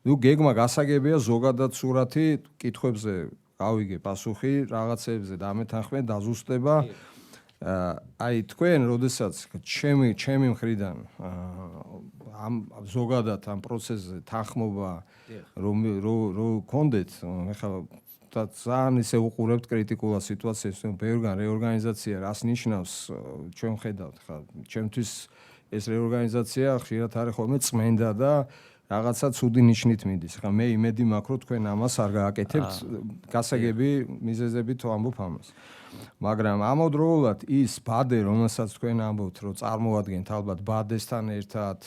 ნუ გეგმა გასაგებია ზოგადად სურათი კითხვებზე გავიგე პასუხი რაღაცებზე დამეთანხმე დაზუსტება აი თქვენ როდესაც ჩემი მხრიდან ამ ზოგადად ამ პროცესზე თანხმობა რომ გქონდეთ ეხლა ძალიან ისე უყურებთ კრიტიკულად სიტუაციას ბევრგან რეორგანიზაცია რას ნიშნავს ჩვენ ხედავთ ხა ჩემთვის ეს რეორგანიზაცია ხშირად არის ხოლმე წმენდა და რაღაცა ცუდი ნიშნით მიდის ხა მე იმედი მაქვს რომ თქვენ ამას არ გააკეთებთ გასაგები მიზეზებით ვამბობ ამას მაგრამ ამავდროულად ის ბადე რომელსაც თქვენ ამბობთ რომ წარმოადგენთ ალბათ ბადესთან ერთად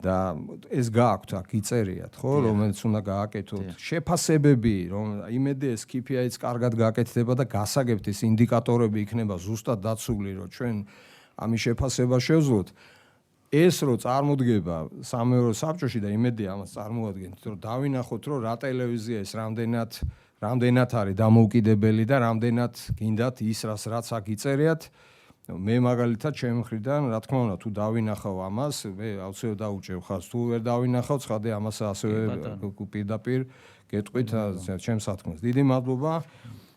და ეს გააქვთ აქ იწერიათ ხო რომელიც უნდა გააკეთოთ შეფასებები რომ იმედი ეს KPI-ც კარგად გააკეთდება და გასაგებთ ეს ინდიკატორები იქნება ზუსტად დაცული რომ ჩვენ ამის შეფასება შევძლოთ ეს რო წარმოდგება სამეურნეო საბჭოში და იმედი ამას წარმოადგენთ რომ დავინახოთ რომ რა ტელევიზია ეს რამდენად არის დამოუკიდებელი და რამდენად გინდათ ის რაც აქ იწერიათ მე მაგალითად ჩემი მხრიდან რა თქმა უნდა თუ დავინახავ ამას მე აუცილებლად დაუჭევ ხაზს თუ ვერ დავინახავ ცხადე ამას ასევე პირდაპირ გეტყვით ჩემს სათქმელს დიდი მადლობა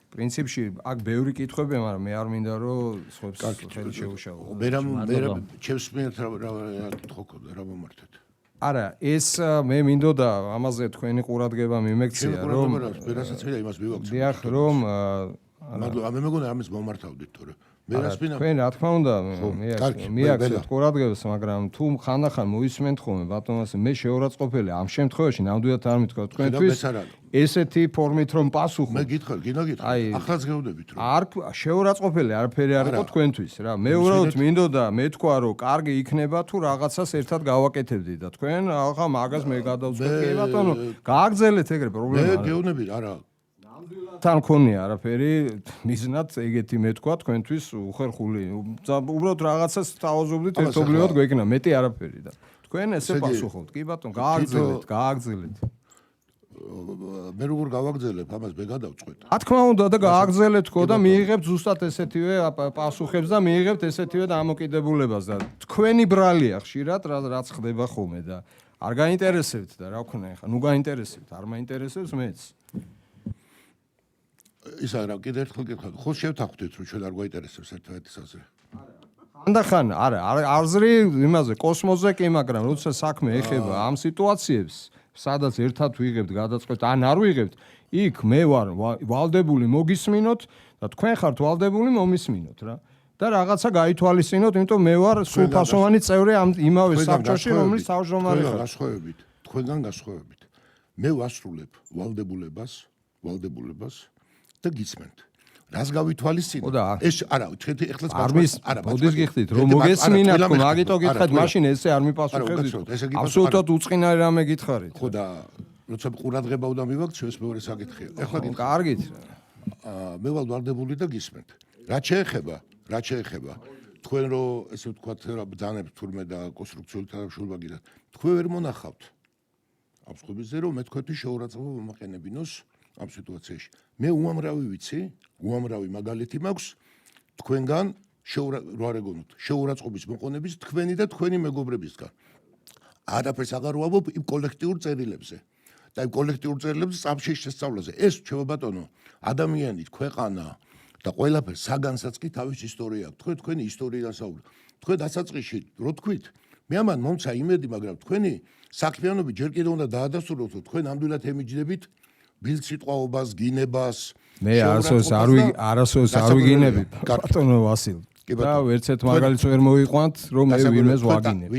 პრინციპში აქ ბევრი კითხვებია, მაგრამ მე არ მინდა რომ სხვებს ხელი შეუშალო. მე ჩემს მიერ რა კითხვა ქონდა, რა მომართეთ? არა, ეს მე მინდოდა ამაზე თქვენი ყურადღება მიმექცია, რომ ვერასაც მინდა იმას მივაქცევ. დიახ, რომ მადლობა, მე მეგონა ამის მომართავდით თორე. თქვენ რა თქმა უნდა მიაქცევთ ყურადღებას, მაგრამ თუ ხანდახან მოისმენთ ხოლმე ბატონას, მე შეურაცხყოფელი ამ შემთხვევაში ნამდვილად არ მithქვა თქვენთვის ესეთი ფორმით რომ პასუხო. მე გითხრა, გინდა გითხრა. ახლაც გეუბნებით რომ არ შეურაცხყოფელი არაფერი არ იყო თქვენთვის რა. მე უბრალოდ მინდოდა მეთქვა რომ კარგი იქნება თუ რაღაცას ერთად გავაკეთებდით და თქვენ ახლა მაგას მე გადავწყვეტ. კი ბატონო, გააგრძელეთ ეგრე პრობლემა. მე გეუბნებით, არა. თან ქონია არაფერი მიზნად ეგეთი მეთქვა თქვენთვის უხერხული. უბრალოდ რაღაცას თავაზობდით ერთობლივად გვეკნა, მეტი არაფერი და თქვენ ესე პასუხობთ. კი ბატონო, გააგრძელეთ. მე როგორ გავაგრძელებ ამას მე გადავწყვეტ. რა თქმა უნდა და გააგრძელეთ ხო და მიიღებთ ზუსტად ესეთივე პასუხებს და მიიღებთ ესეთივე დამოკიდებულებას და თქვენი ბრალია ხშირად რაც ხდება ხოლმე და არ გაინტერესებთ და რა ვქნა ახლა, ნუ გაინტერესებთ, არ მაინტერესებს მეც. ისა რა კიდე ერთხელ გითხარ, ხო შევთანხმდით რომ ჩვენ არ გვაინტერესებს ერთმანეთის აზრი. ხანდახან არა, არზრი იმაზე კოსმოსზე კი, მაგრამ როცა საქმე ეხება ამ სიტუაციებს, სადაც ერთად ვიღებთ გადაწყვეტ, ან არ ვიღებთ, იქ მე ვარ ვალდებული მოგისმინოთ და თქვენ ხართ ვალდებული მომისმინოთ რა. და რაღაცა გაითვალისწინოთ, იმიტომ მე ვარ სრულფასოვანი წევრი ამ იმავე საბჭოში, რომელიც თავმჯდომარე ხარ. თქვენგან გასხოვებით. მე ვასრულებ ვალდებულებას და გისმენთ. რას გავითვალისწინოთ? ეს არა, თქვენ ეხლაც არა, მოდის გიხდით, რომ მოგესმინათ, მაგიტო გითხარით, მაშინ ესე არ მიპასუხებდით. აბსოლუტურად უწყინარი რამე გითხარით. ხო და როცა ყურადღება უნდა მივაქცევ, ეს მეორე საკითხია. ეხლა კარგით. მე ვალდებული და გისმენთ. რაც შეეხება თქვენ რომ ესე ვთქვათ, ბრძანებთ თურმე და კონსტრუქციული თანამშრომლობა გიდათ. თქვენ ვერ მონახავთ ამ სხვებზე რომ მე თქვენთვის შეურაცხყოფა მომაყენებინოს ამ სიტუაციაში. მე უამრავი მაგალითი მაქვს თქვენგან შეურაცხყოფის მოყენების თქვენი და თქვენი მეგობრებისგან. არაფერს აღარ ვამბობ იმ კოლექტიურ წერილებზე და იმ კოლექტიურ წერილებზე სამშეში შესწავლაზე. ეს ჩემო ბატონო, ადამიანი, ქვეყანა და ყველაფერს საგანსაც კი თავის ისტორია აქვს. თქვენი ისტორიიდან საუბრობთ. თქვენ დასაწყისში რო თქვით, მე ამან მომცა იმედი, მაგრამ თქვენი საქმიანობი ჯერ კიდევ უნდა დაადასტუროთ, რომ თქვენ ამდვილად ემიჯნებით ბილწვიტყვაობას, გინებას. მე არასოდეს არ ვიგინები, ბატონო ვასილ. და ერთეთ მაგალითს ვერ მოიყვანთ, რომ მე ვინმეს ვაგინებ.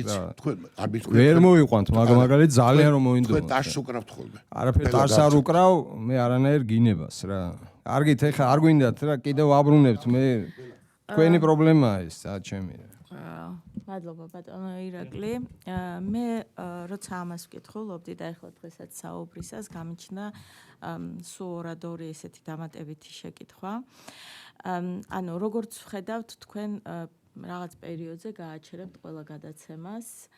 ვერ მოიყვანთ, მაგალითად ძალიან რომ მოინდომა. თქვენ ტაშს უკრავთ ხოლმე. არაფერ ტაშს არ უკრავ, მე არანაირ გინებას რა. კარგით, ეხლა არ გვინდათ რა, კიდევ ვაბრუნებთ, მე თქვენი პრობლემაა ეს, ჩემი რა. მადლობა ბატონო ირაკლი. მე როცა ამას ვკითხულობდი და ეხლა დღესაც საუბრისას გამიჩნდა სულ ორადორი ესეთი დამატებითი შეკითხვა. ანუ როგორც ვხედავთ, თქვენ რაღაც პერიოდზე გააჩერებთ ყველა გადაცემას.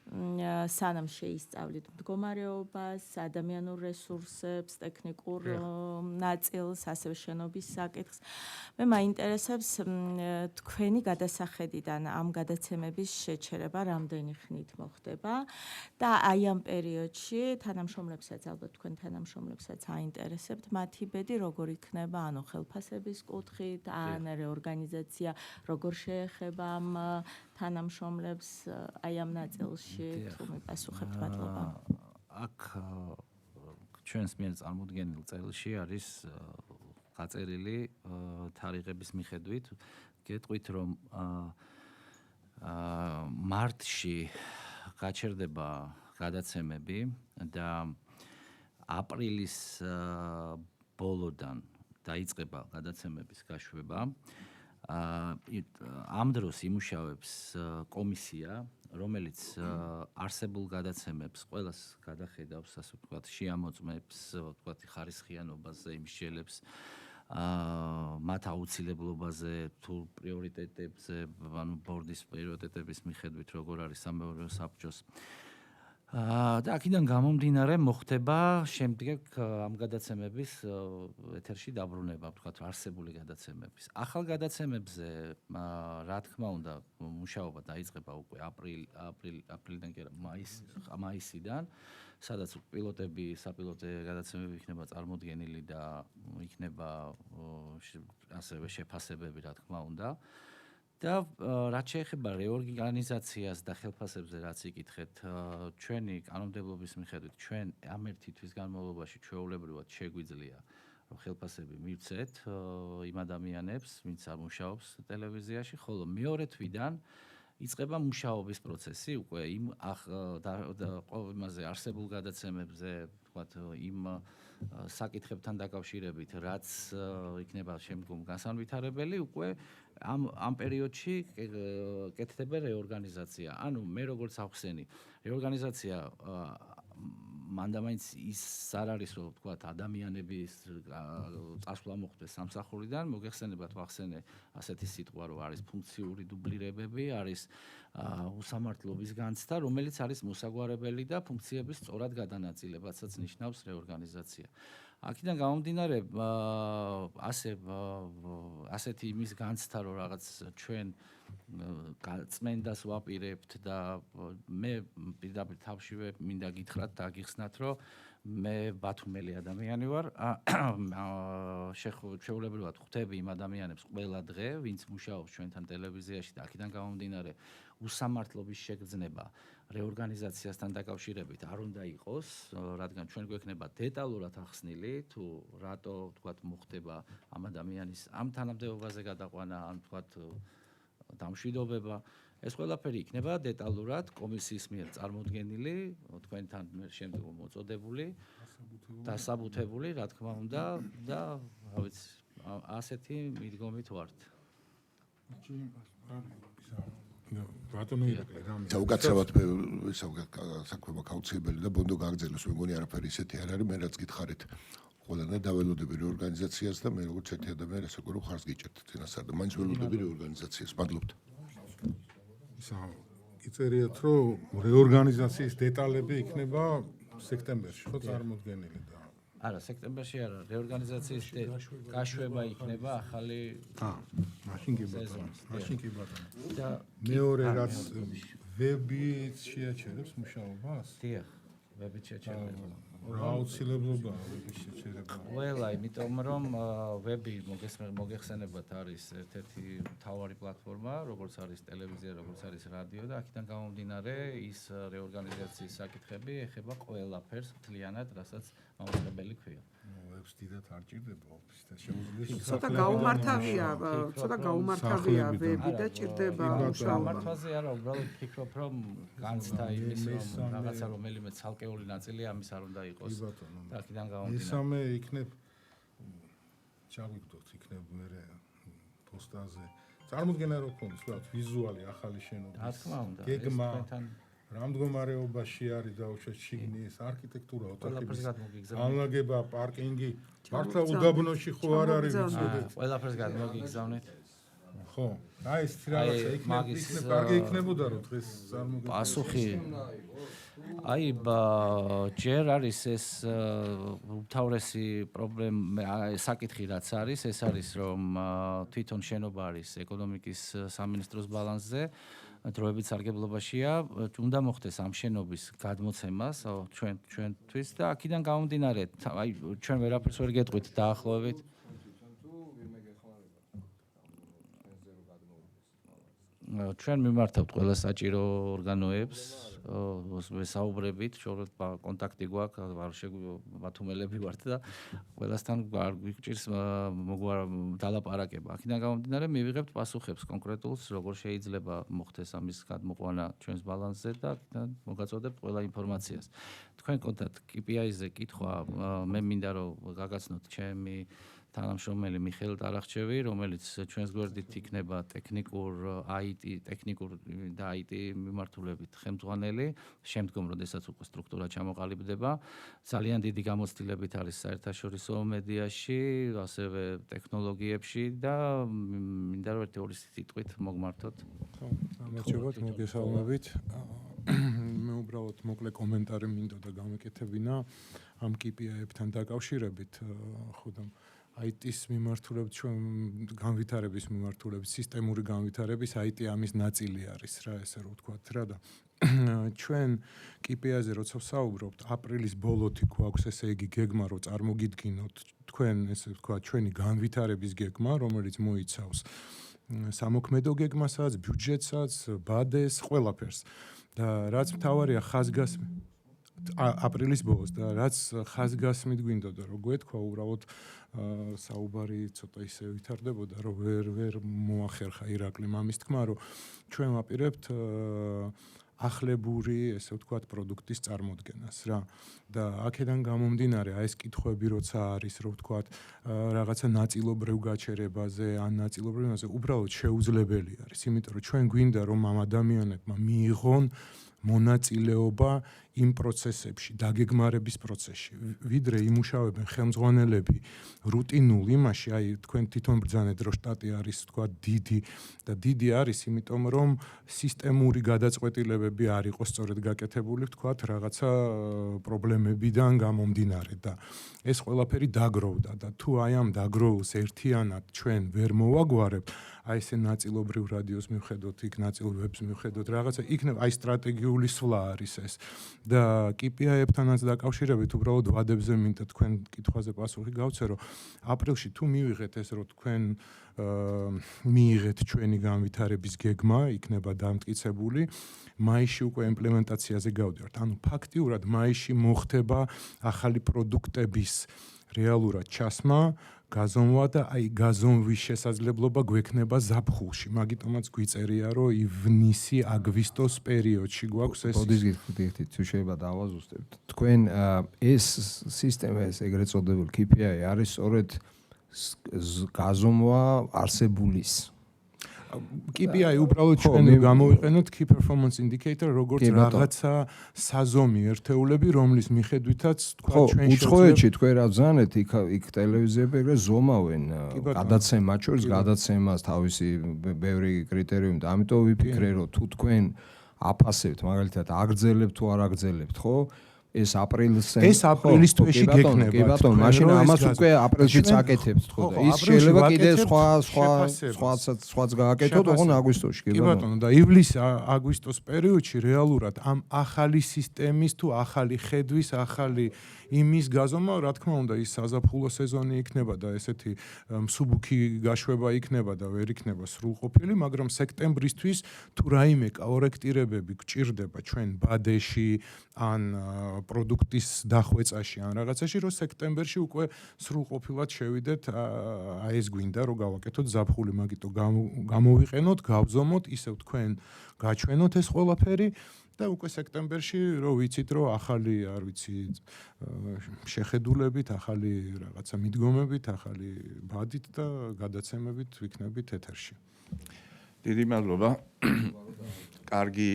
სანამ შეისწავლით მდგომარეობას, ადამიანურ რესურსებს, ტექნიკურ ნაწილს, ასევე შენობის საკითხს. მე მაინტერესებს თქვენი გადასახედიდან ამ გადაცემების შეჩერება რამდენი ხნით მოხდება და აი ამ პერიოდში თანამშრომლებსაც, ალბათ თქვენ თანამშრომლებსაც აინტერესებთ მათი ბედი როგორ იქნება, ანუ ხელფასების კუთხით, ან რეორგანიზაცია როგორ შეეხება ამ თანამშრომლებს აი ამ ნაწილში თუ მიპასუხებთ, მადლობა. აქ ჩვენს მიერ წარმოდგენილ წელში არის გაწერილი თარიღების მიხედვით. გეტყვით რომ მარტში გაჩერდება გადაცემები და აპრილის ბოლოდან დაიწყება გადაცემების გაშვება. ამ დროს იმუშავებს კომისია, რომელიც არსებულ გადაცემებს ყველას გადახედავს, ასე ვთქვათ, შეამოწმებს, ვთქვათ, ხარისხიანობაზე, იმსჯელებს, მათ აუცილებლობაზე, თუ პრიორიტეტებზე, ანუ ბორდის პრიორიტეტების მიხედვით, როგორ არის სამეურნეო საბჭოს და აქედან გამომდინარე მოხდება შემდეგ ამ გადაცემების ეთერში დაბრუნება, ვთქვათ, არსებული გადაცემების. ახალ გადაცემებზე რა თქმა უნდა, მუშაობა დაიწყება უკვე აპრილიდან კი არა, მაისიდან, სადაც საპილოტე გადაცემები იქნება წარმოდგენილი და იქნება ასევე შეფასებები, რა თქმა უნდა. და რაც შეეხება რეორგანიზაციას და ხელფასებზე რაც იკითხეთ, ჩვენი კანონმდებლობის მიხედვით ჩვენ ამ ერთი თვის განმავლობაში ჩვეულებრივად შეგვიძლია რომ ხელფასები მივცეთ იმ ადამიანებს, ვინც არ მუშაობს ტელევიზიაში, ხოლო მეორე თვიდან იწყება მუშაობის პროცესი უკვე იმ იმაზე არსებულ გადაცემებზე, ვთქვათ, იმ საკითხებთან დაკავშირებით, რაც იქნება შემდგომ განსანვითარებელი, უკვე ამ პერიოდში კეთდება რეორგანიზაცია. ანუ მე როგორც ახსენი, რეორგანიზაცია მანდამაინც ის არ არის, რომ ვთქვათ, ადამიანების წასვლა მოხდეს სამსახურიდან, მოგეხსენებათ ვახსენე ასეთი სიტყვა, რომ არის ფუნქციური დუბლირებები, არის უსამართლობის განცდა, რომელიც არის მოსაგვარებელი და ფუნქციების სწორად გადანაწილებაცაც ნიშნავს რეორგანიზაცია. აქედან გამომდინარე, ასეთი იმის განცდა, რომ რაღაც ჩვენ წმენდას ვაპირებთ და მე პირდაპირ თავშივე მინდა გითხრათ და გიხსნათ, რომ მე ბათუმელი ადამიანი ვარ, შეულებრივად ხვდები იმ ადამიანებს ყველა დღე, ვინც მუშაობს ჩვენთან ტელევიზიაში და აქედან გამომდინარე, უსამართლობის შეგრძნება რეორგანიზაციასთან დაკავშირებით არ უნდა იყოს, რადგან ჩვენ გვექნება დეტალურად ახსნილი, თუ რატო, ვთქვათ, მოხდება ამ ადამიანის ამ თანამდებობაზე გადაყვანა, ან ვთქვათ, დამშვიდობება. ეს ყველაფერი იქნება დეტალურად კომისიის მიერ წარმოდგენილი, თქვენთან შემდგომ მოწოდებული, დასაბუთებული, რა თქმა უნდა, და რა ვიცი, ასეთი მიდგომით ვართ. ბატონო ირაკლი, რამე. საუკეთესად საქმე გაუცილებელი და ბონდო გაგრძელოს, მეგონი არაფერი ისეთი არ არის, მე რაც გითხარით. ყველანაირ დაველოდები რეორგანიზაციას და მე როგორც ერთი ადამიანი ასე ვქო, ხარს გიჭერთ წინასწარ და მაინც ველოდები რეორგანიზაციას. მადლობთ. იცერიათ, რომ რეორგანიზაციის დეტალები იქნება სექტემბერში, ხო წარმოდგენილი და არა, სექტემბერში არა, რეორგანიზაციის გაშვება იქნება ახალი მაშინ კი ბატონო. და მეორე რაც ვებიც შეაჩერებს მუშაობას? დიახ, ვებიც შეაჩერება. რა აუცილებლობაა ვების შეჩერება? ყველა, იმიტომ რომ ვები მოგეხსენებათ არის ერთ-ერთი მთავარი პლატფორმა, როგორც არის ტელევიზია, როგორც არის რადიო და აქედან გამომდინარე ის რეორგანიზაციის საკითხები ეხება ყველაფერს მთლიანად, რასაც მაუწყებელი ქვია. ვებს დიდად არ ჭირდება ოფისთან შეუძლია. ცოტა გაუმართავია ვები და ჭირდება მუშაობა. გამართვაზე არა, უბრალოდ ვფიქრობ, რომ განცდა იმის, რომ რაღაცა რომელიმე ცალკეული ნაწილი ამის არ უნდა იყოს. და აქედან გამომდინარე. მესამე იქნებ ჩაგვიგდოთ, იქნებ მე პოსტაზე. წარმოდგენა რო ქონდეს, ვთქვათ, ვიზუალი ახალი შენობის. რა თქმა უნდა, გეგმა რა მდგომარეობაში არის დაუშვათ შიგნის არქიტექტურა, ოთახების განლაგება, პარკინგი, მართლა უდაბნოში ხო არ არის ვიცოდეთ. ყველაფერს გადმოგიგზავნით. ხო, აი ეს რაღაცა იქნება კარგი იქნებოდა რომ დღეს წარმოგიდგენთ. პასუხი აი ჯერ არის ეს უმთავრესი პრობლემა, საკითხი რაც არის, ეს არის რომ თვითონ შენობა არის ეკონომიკის სამინისტროს ბალანსზე, დროებით სარგებლობაშია, უნდა მოხდეს ამ შენობის გადმოცემას ჩვენთვის და აქედან გამომდინარე, აი ჩვენ ვერაფერს ვერ გეტყვით დაახლოებით. ჩვენ მიმართავთ ყველა საჭირო ორგანოებს, ვესაუბრებით, შორეთ კონტაქტი გვაქვს, არ ბათუმელები ვართ და ყველასთან გვიჭირს დალაპარაკება. აქედან გამომდინარე, მივიღებთ პასუხებს კონკრეტულს, როგორ შეიძლება მოხდეს ამის გადმოყვანა ჩვენს ბალანსზე და მოგაწოდებთ ყველა ინფორმაციას. თქვენ კონტაქტ KPI-ზე კითხვა, მე მინდა რომ გაგაცნოთ ჩემი თანამშრომელი მიხეილ ტარახჩევი, რომელიც ჩვენს გვერდით იქნება ტექნიკურ და IT მიმართულებით ხელმძღვანელი, შემდგომ როდესაც უკვე სტრუქტურა ჩამოყალიბდება, ძალიან დიდი გამოცდილებით არის საერთაშორისო მედიაში, ასევე ტექნოლოგიებში და მინდა რომ ერთი-ორი სიტყვით მოგმართოთ. ხო, გამარჯობათ, მოგესალმებით. უბრალოდ მოკლე კომენტარი მინდოდა გამეკეთებინა ამ KPI-ებთან დაკავშირებით, ხოდამ IT-ის მიმართულებით ჩვენ განვითარების მიმართულებით სისტემური განვითარების IT ამის ნაწილი არის რა, ესე რომ ვთქვათ რა და ჩვენ KPI-ზე როცა ვსაუბრობთ, აპრილის ბოლოთი გვაქვს ესე იგი გეგმა, რომ წარმოგიდგინოთ თქვენ ესე ვთქვათ ჩვენი განვითარების გეგმა, რომელიც მოიცავს სამოქმედო გეგმასაც, ბიუჯეტსაც, ბადეს, ყველაფერს. და რაც მთავარია ხაზგასმი აპრილის ბოლოს და რაც ხაზგასმით გვინდოდა რომ გვეთქვა უბრალოდ საუბარი ცოტა ისე ვითარდებოდა რომ ვერ მოახერხა ირაკლიმ ამის თქმა რომ ჩვენ ვაპირებთ ახლებური ესე ვთქვათ პროდუქტის წარმოდგენას რა და აქედან გამომდინარე აი ეს კითხვები როცა არის რომ ვთქვათ რაღაცა ნაწილობრივ გაჩერებაზე ან ნაწილობრივაზე უბრალოდ შეუძლებელი არის იმიტომ რომ ჩვენ გვინდა რომ ამ ადამიანებმა მიიღონ მონაწილეობა იმ პროცესებში, დაგეგმარების პროცესში, ვიდრე იმუშავებენ ხელმძღვანელები რუტინულ იმაში, აი თქვენ თვითონ ბრძანეთ, რომ შტატი არის, თქვა დიდი და დიდი არის, იმიტომ რომ სისტემური გადაწყვეტილებები არ იყოს სწორედ გაკეთებული, თქვა რაღაცა პრობლემებიდან გამომდინარე და ეს ყველაფერი დაგროვდა და თუ აი ამ დაგროულს ერთიანად ჩვენ ვერ მოვაგვარებთ, აი ესე ნაწილობრივ რადიოს მივხედოთ, იქ ნაწილობებს მივხედოთ, რაღაცა იქნება აი სტრატეგიული სვლა არის ეს. და KPI-ებთანაც დაკავშირებით უბრალოდ ვადებზე მინდა თქვენ კითხვაზე პასუხი გავცე, რომ აპრილში თუ მივიღეთ ეს, რომ თქვენ მიიღეთ ჩვენი განვითარების გეგმა, იქნება დამტკიცებული, მაისში უკვე იმპლემენტაციაზე გავდივართ. ანუ ფაქტიურად მაისში მოხდება ახალი პროდუქტების რეალურად ჩასმა, გაზომვა და აი გაზომვის შესაძლებლობა გვექნება ზაფხულში. მაგიტომაც გვიწერია, რომ ივნისი-აგვისტოს პერიოდში გვაქვს ეს. ოდის გიხდით, თუ შეიძლება დავაზუსტებთ. თქვენ ეს სისტემა, ეს ეგრეთ წოდებული KPI არის სწორედ გაზომვა არსებულის. KPI უბრალოდ ჩვენ გამოვიყენოთ Key Performance Indicator, როგორც რაღაცა საზომი ერთეულები, რომლის მიხედვითაც თქვა ჩვენ უცხოეთში თქვენ რა ბრძანეთ, იქ ტელევიზიები ეგრე ზომავენ გადაცემას შორის გადაცემას თავისი ბევრი კრიტერიუმი და ამიტომ ვიფიქრე რომ თუ თქვენ აფასებთ მაგალითად აგრძელებთ თუ არ აგრძელებთ, ხო? ეს აპრილის თვეში გექნება. კი ბატონო, მაშინ ამას უკვე აპრილშიც აკეთებთ, ხო და ის შეიძლება კიდე სხვაც გააკეთოთ, ოღონ აგვისტოში, კი ბატონო, და ივლის-აგვისტოს პერიოდში რეალურად ამ ახალი სისტემის თუ ახალი ხედვის, ახალი იმის გაზომა, რა თქმა უნდა, ის საზაფხულო სეზონი იქნება და ესეთი მსუბუქი გაშვება იქნება და ვერ იქნება სრულყოფილი, მაგრამ სექტემბრისთვის თუ რაიმე კორექტირებები გჭირდება ჩვენ ბადეში ან პროდუქტის დახვეწაში ან რაღაცაში, რომ სექტემბერში უკვე სრულყოფილად შევიდეთ, აი ეს გვინდა რომ გავაკეთოთ ზაფხული, მაგიტო გამოვიყენოთ, გავზომოთ, ისევ თქვენ გაჩვენოთ ეს ყველაფერი და უკვე სექტემბერში რომ ვიცით რომ ახალი, არ ვიცი, შეხედულებით, ახალი რაღაცა მიდგომებით, ახალი ბადით და გადაცემებით ვიქნებით ეთერში. დიდი მადლობა. კარგი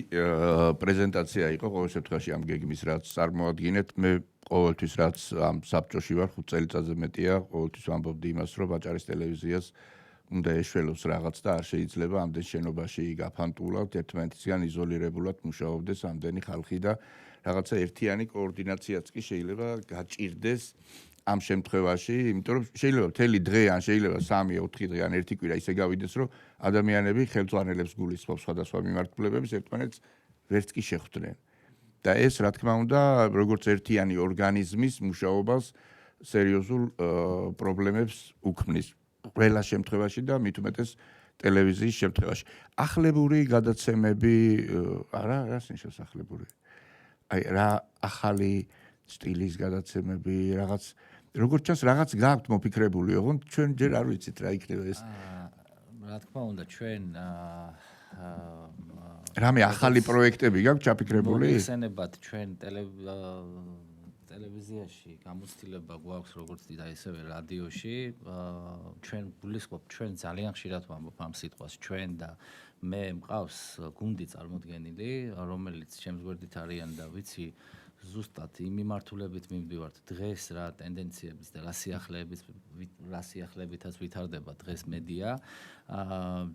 პრეზენტაცია იყო ყოველ შემთხვევაში ამ გეგმის, რაც წარმოადგენთ. მე ყოველთვის რაც ამ საბჭოში ვარ 5 წელიწადზე მეტია, ყოველთვის ვამბობდი იმას, რომ ვაჭარის ტელევიზიას უნდა ეშველოს რაღაც და არ შეიძლება ამდენ შენობაში გაფანტულად ერთმანეთისგან იზოლირებულად მუშაობდეს ამდენი ხალხი და რაღაცა ერთიანი კოორდინაციაც კი შეიძლება გაჭირდეს ამ შემთხვევაში, იმიტომ რომ შეიძლება მთელი დღე ან შეიძლება 3-4 დღე ან ერთი კვირა ისე გავიდეს, რომ ადამიანები ხელმძღვანელებს გულისხმობს სხვადასხვა მიმართულებების ერთმანეთს ვერც კი შეხვდნენ. და ეს რა თქმა უნდა, როგორც ერთიანი ორგანიზმის მუშაობას სერიოზულ პრობლემებს უქმნის. ყველა შემთხვევაში და მით უმეტეს ტელევიზიის შემთხვევაში. ახლებური გადაცემები რას ნიშნავს ახლებური? აი რა ახალი სტილის გადაცემები, რაღაც როგორც ჩანს რაღაც გაქვთ მოფიქრებული, ოღონდ ჩვენ ჯერ არ ვიცით რა იქნება ეს. რა თქმა უნდა, ჩვენ რამე ახალი პროექტები გაქვთ ჩაფიქრებული? მოგხსენებათ ჩვენ ტელევიზიაში გამოცდილება გვაქვს როგორც და ისევე რადიოში, ჩვენ გულისხმობთ, ჩვენ ძალიან ხშირად ვამბობ ამ სიტყვას, ჩვენ და მე მყავს გუნდი წარმოდგენილი, რომელიც ჩემს გვერდით არიან და ვიცი ზუსტად იმ მიმართულებით მივდივართ დღეს რა ტენდენციების და რა სიახლეებითაც ვითარდება დღეს მედია.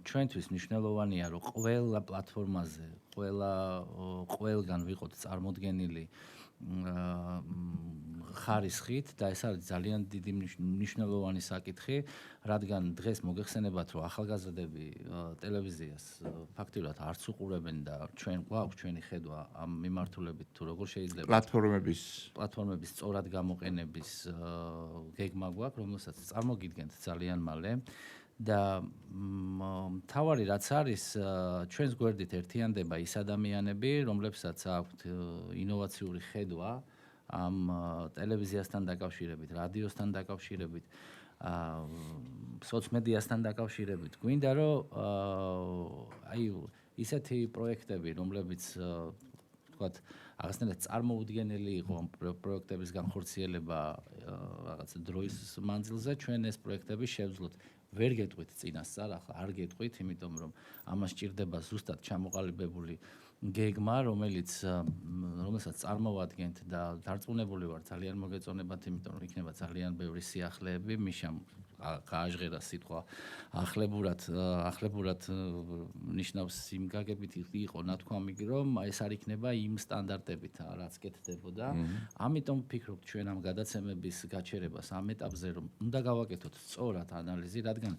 ჩვენთვის მნიშვნელოვანია რომ ყველა პლატფორმაზე, ყველგან ვიყოთ წარმოდგენილი ხარისხით და ეს არის ძალიან დიდი მნიშვნელოვანი საკითხი, რადგან დღეს მოგეხსენებათ, რომ ახალგაზრდები ტელევიზიას ფაქტიურად არც უყურებენ და ჩვენ გვაქვს ჩვენი ხედვა ამ მიმართულებით თუ როგორ შეიძლება პლატფორმების სწორად გამოყენების გეგმა გვაქვს, რომელსაც წარმოგიდგენთ ძალიან მალე. და მთავარი რაც არის ჩვენს გვერდით ერთიანდება ის ადამიანები, რომლებსაც აქვთ ინოვაციური ხედვა ამ ტელევიზიასთან დაკავშირებით, რადიოსთან დაკავშირებით, სოციმედიასთან დაკავშირებით. გვინდა რომ აი ისეთი პროექტები, რომლებიც ვთქვათ, აღსანიშნავად წარმოუდგენელი იყო ამ პროექტების განხორციელება რაღაც დროის მანძილზე, ჩვენ ეს პროექტები შევძლოთ. ვერ გეტყვით წინასწარ, ახლა არ გეტყვით, იმიტომ რომ ამას სჭირდება ზუსტად ჩამოყალიბებული გეგმა, რომელსაც წარმოვადგენთ და დარწმუნებული ვარ, ძალიან მოგეწონებათ, იმიტომ რომ იქნება ძალიან ბევრი სიახლეები, მიშამ გააჟღერა სიტყვა ახლებურად ნიშნავს იმ გაგებით იყო ნათქვამი, რომ ეს არ იქნება იმ სტანდარტებით, რაც კეთდებოდა. ამიტომ ვფიქრობ ჩვენ ამ გადაცემების გაჩერებას ამ ეტაპზე, რომ უნდა გავაკეთოთ სწორად ანალიზი, რადგან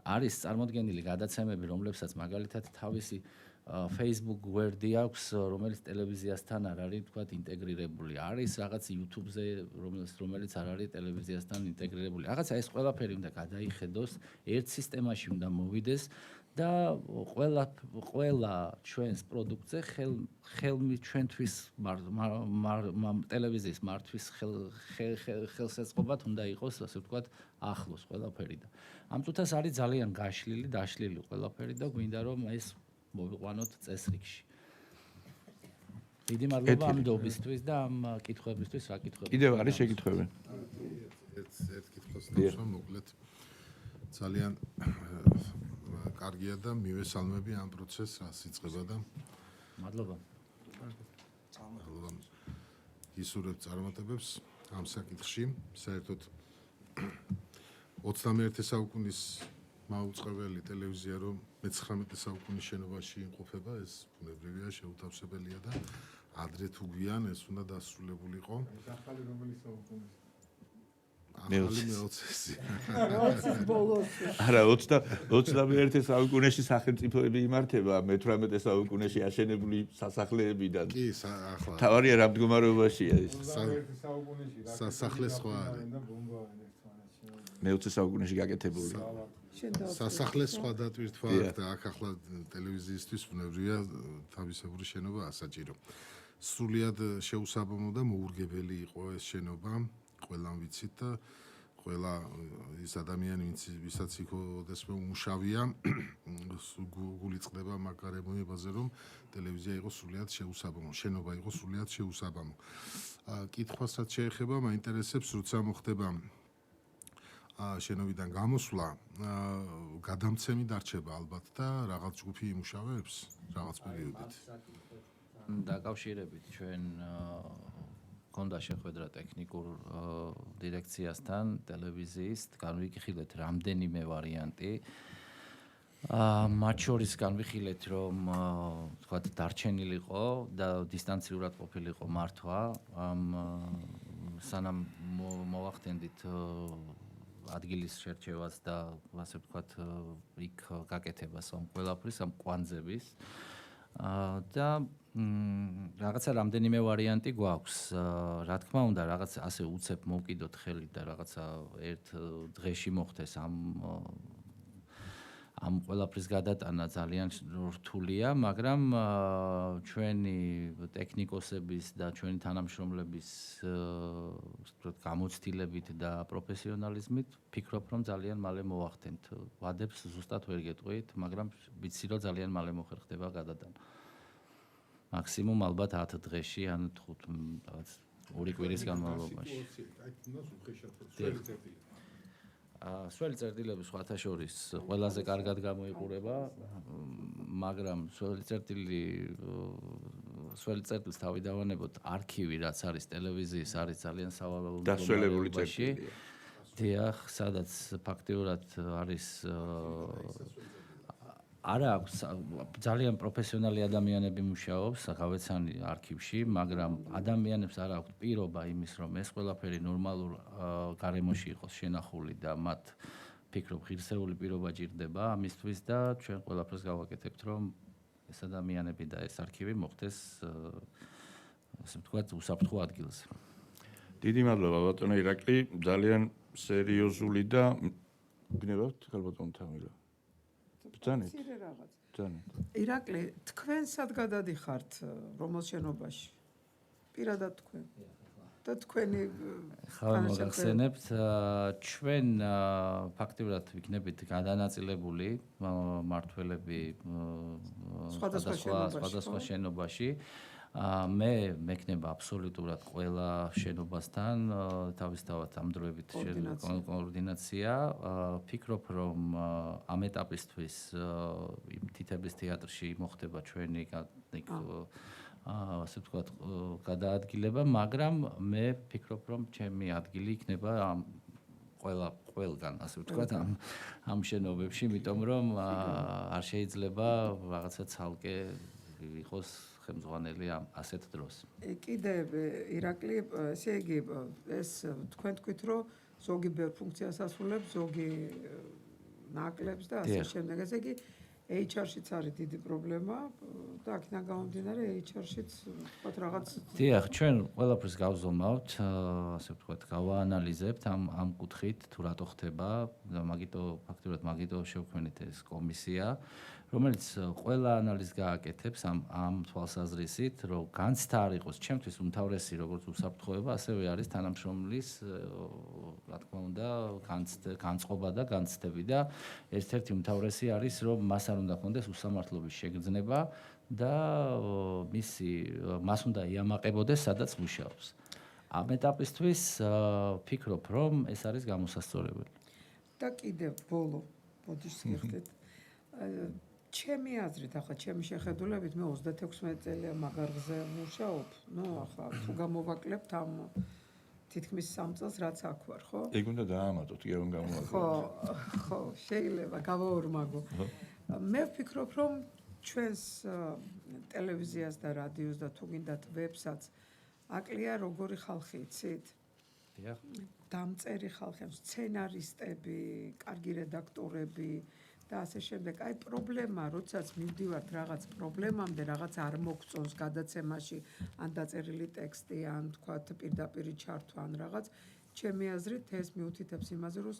არის წარმოდგენილი გადაცემები, რომლებსაც მაგალითად თავისი Facebook გვერდი აქვს, რომელიც ტელევიზიასთან არ არის, თქვათ, ინტეგრირებული. არის რაღაც YouTube-ზე, რომელიც არ არის ტელევიზიასთან ინტეგრირებული. რაღაცა ეს ყველაფერი უნდა გადაიხედოს, ერთ სისტემაში უნდა მოვიდეს და ყველა ჩვენს პროდუქტზე ჩვენთვის ტელევიზიის მართვის ხელსაწყობად უნდა იყოს, ასე ვთქვათ, ახლოს ყველაფერი და ამ წუთას არის ძალიან დაშლილი ყველაფერი და გვინდა რომ ეს მოვიყვანოთ წესრიგში. დიდი მადლობა ამ დობისთვის და ამ კითხვებისთვის, რა კითხვები. კიდევ არის შეკითხვები? ერთ კითხვას დავსვა მოკლედ. ძალიან კარგია და მივესალმები ამ პროცესს, რაც იწყება და მადლობა. ისურვებ წარმატებებს ამ საკითხში. საერთოდ 21 საუკუნის მაუწყებელი ტელევიზია რომ 19 საუკუნის შენობაში იმყოფება, ეს ბუნებრივია, შეუთავსებელია და ადრე თუ გვიან ეს უნდა დასრულებულიყო. ახალი რომელი საუკუნის? ახალი მე-20-ში. არა, 21 საუკუნეში სახელმწიფოები იმართება, მე-18 საუკუნეში აშენებული სასახლეებიდან. კი, ახლა. თავარია რა მდგომარეობაშია ეს. 21 საუკუნეში რა სასახლე სხვა არის. მე-20 საუკუნეში გაკეთებული. სასახლე სხვა დატვირთვა და აქ ახლა ტელევიზიისთვის ბუნებრივია თავისებური შენობა ასაჭირო. სრულიად შეუსაბამო და მოურგებელი იყო ეს შენობა, ყველამ ვიცით და ყველა ის ადამიანი, ვისაც იქოდესმე უმუშავია, გული წყდება მაგ გარემოებაზე, რომ ტელევიზია იყო სრულიად შეუსაბამო, შენობა იყო სრულიად შეუსაბამო. კითხვასაც შეეხება, მაინტერესებს, როცა მოხდება შენობიდან გამოსვლა, გადამცემი დარჩება ალბათ და რაღაც ჯგუფი იმუშავებს რაღაც პერიოდით. დაკავშირებით ჩვენ გქონდა შეხვედრა ტექნიკურ დირექციასთან ტელევიზიის, განვიხილეთ რამდენიმე ვარიანტი. მათ შორის განვიხილეთ, რომ თქვათ დარჩენილიყო და დისტანციურად ყოფილიყო მართვა, სანამ მოვახდენდით ადგილის შერჩევას და ასე ვთქვათ, იქ გაკეთებას ამ ყველაფრის, ამ კვანძების. და რაღაცა რამდენიმე ვარიანტი გვაქვს. რა თქმა უნდა, რაღაც ასე უცებ მოვკიდოთ ხელი და რაღაცა ერთ დღეში მოხდეს ამ ყველაფრის გადატანა ძალიან რთულია, მაგრამ ჩვენი ტექნიკოსების და ჩვენი თანამშრომლების გამოცდილებით და პროფესიონალიზმით ვფიქრობ, რომ ძალიან მალე მოვახდენთ. ვადებს ზუსტად ვერ გეტყვით, მაგრამ ვიცი, რომ ძალიან მალე მოხერხდება გადატანა. მაქსიმუმ ალბათ 10 დღეში ან 5 რაღაც 2 კვირის განმავლობაში. სველი წერტილები სხვათა შორის ყველაზე კარგად გამოიყურება, მაგრამ სველი წერტილი სველი წერტილს თავი დავანებოთ, არქივი რაც არის ტელევიზიის არის ძალიან სავალალო დასველებული მდგომარეობაში. წერტილია. დიახ, სადაც ფაქტიურად არის არა აქვს ძალიან პროფესიონალი ადამიანები მუშაობს ღავეცანი არქივში, მაგრამ ადამიანებს არ აქვს პირობა იმის, რომ ეს ყველაფერი ნორმალურ გარემოში იყოს შენახული და მათ ფიქრობ ღირსეული პირობა ჭირდება ამისთვის და ჩვენ ყველაფერს გავაკეთებთ, რომ ეს ადამიანები და ეს არქივი მოხდეს ასე ვთქვათ, უსაფრთხო ადგილზე. დიდი მადლობა ბატონო ირაკლი, ძალიან სერიოზული და გნებავთ ხალბატონ თამილა. ბრძანეთ. მცირე რაღაც. ბრძანეთ. ირაკლი, თქვენ სად გადადიხართ რომელ შენობაში? პირადად თქვენ. და თქვენი ხავ მოგახსენებთ, ჩვენ ფაქტიურად ვიქნებით გადანაწილებული მართველები სხვადასხვა შენობაში. მე მექნება აბსოლუტურად ყველა შენობასთან თავისთავად ამ დროებით კოორდინაცია. ფიქრობ, რომ ამ ეტაპისთვის თითების თეატრში მოხდება ჩვენი ასე ვთქვათ, გადაადგილება, მაგრამ მე ფიქრობ, რომ ჩემი ადგილი იქნება ყველგან, ასე ვთქვათ, ამ შენობებში, იმიტომ რომ არ შეიძლება რაღაცა ცალკე იყოს ხელმძღვანელი ასეთ დროს. კიდევ ირაკლი, ესე იგი, ეს თქვენ თქვით, რომ ზოგი ბევრ ფუნქციას ასრულებს, ზოგი ნაკლებს და ასე შემდეგ. ესე იგი, HR-შიც არის დიდი პრობლემა და აქედან გამომდინარე HR-შიც ვთქვათ რაღაც დიახ, ჩვენ ყველაფერს გავზომავთ, ასე ვთქვათ, გავაანალიზებთ ამ კუთხით, თუ რატო ხდება და ფაქტობრივად მაგიტო შევქმნით ეს კომისია, რომელიც ყველა ანალიზს გააკეთებს ამ თვალსაზრისით, რომ განცდა არ იყოს ჩემთვის უმთავრესი როგორც უსაფრთხოება, ასევე არის თანამშრომლის, რა თქმა უნდა, განწყობა და განცდები და ერთ-ერთი უმთავრესი არის, რომ მას არ უნდა ქონდეს უსამართლობის შეგრძნება და მას უნდა იამაყებოდეს, სადაც მუშაობს. ამ ეტაპისთვის ფიქრობ, რომ ეს არის გამოსასწორებელი. და კიდევ ბოლო, ბოდიშს გიხდეთ. ჩემი აზრით, ახლა ჩემი შეხედულებით მე 36 წელია მაგარღზე მუშაობ. ახლა თუ გამოვაკლებთ ამ თითქმის 3 წელს რაც აქ ვარ, ხო? ეგ უნდა დაამატოთ, კი რომ გამოვაკლებთ. ხო, შეიძლება გავაორმაგო. მე ვფიქრობ, რომ ჩვენს ტელევიზიას და რადიოს და თუ გინდათ ვებსაც აკლია როგორი ხალხი იცით? დიახ. დამწერი ხალხი, სცენარისტები, კარგი რედაქტორები და ასე შემდეგ. აი პრობლემა, როდესაც მივდივართ რაღაც პრობლემამდე, რაღაც არ მოგწონს გადაცემაში, ან დაწერილი ტექსტი, ან თქვათ პირდაპირი ჩართვა, ან რაღაც, ჩემი აზრით ეს მიუთითებს იმაზე, რომ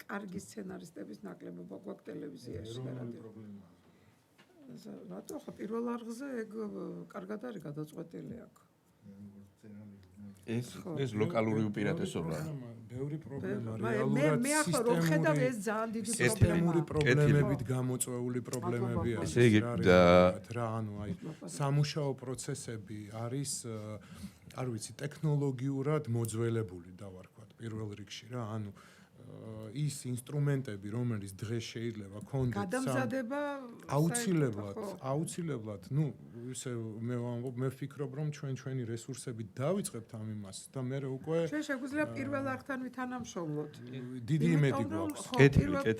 კარგი სცენარისტების ნაკლებობა გვაქვს ტელევიზიაში და რადიოში. რატო ხო პირველ არხზე ეგ კარგად არის გადაწყვეტილი აქ. ეს ლოკალური უპირატესობაა. ბევრი პრობლემა რეალურად სისტემური პრობლემებით გამოწვეული პრობლემებია. ესე იგი რა სამუშაო პროცესები არის არ ვიცი ტექნოლოგიურად მოძველებული დავარქვათ პირველ რიგში რა ანუ ის ინსტრუმენტები რომელიც დღეს შეიძლება ქონდეს გადამზადება აუცილებლად ნუ ისე მე ვამბობ მე ვფიქრობ რომ ჩვენი რესურსები დავიწყებთ ამ იმას და მე უკვე ჩვენ შეგვიძლია პირველ არხთან ვითანამშრომლოთ დიდი იმედი გვაქვს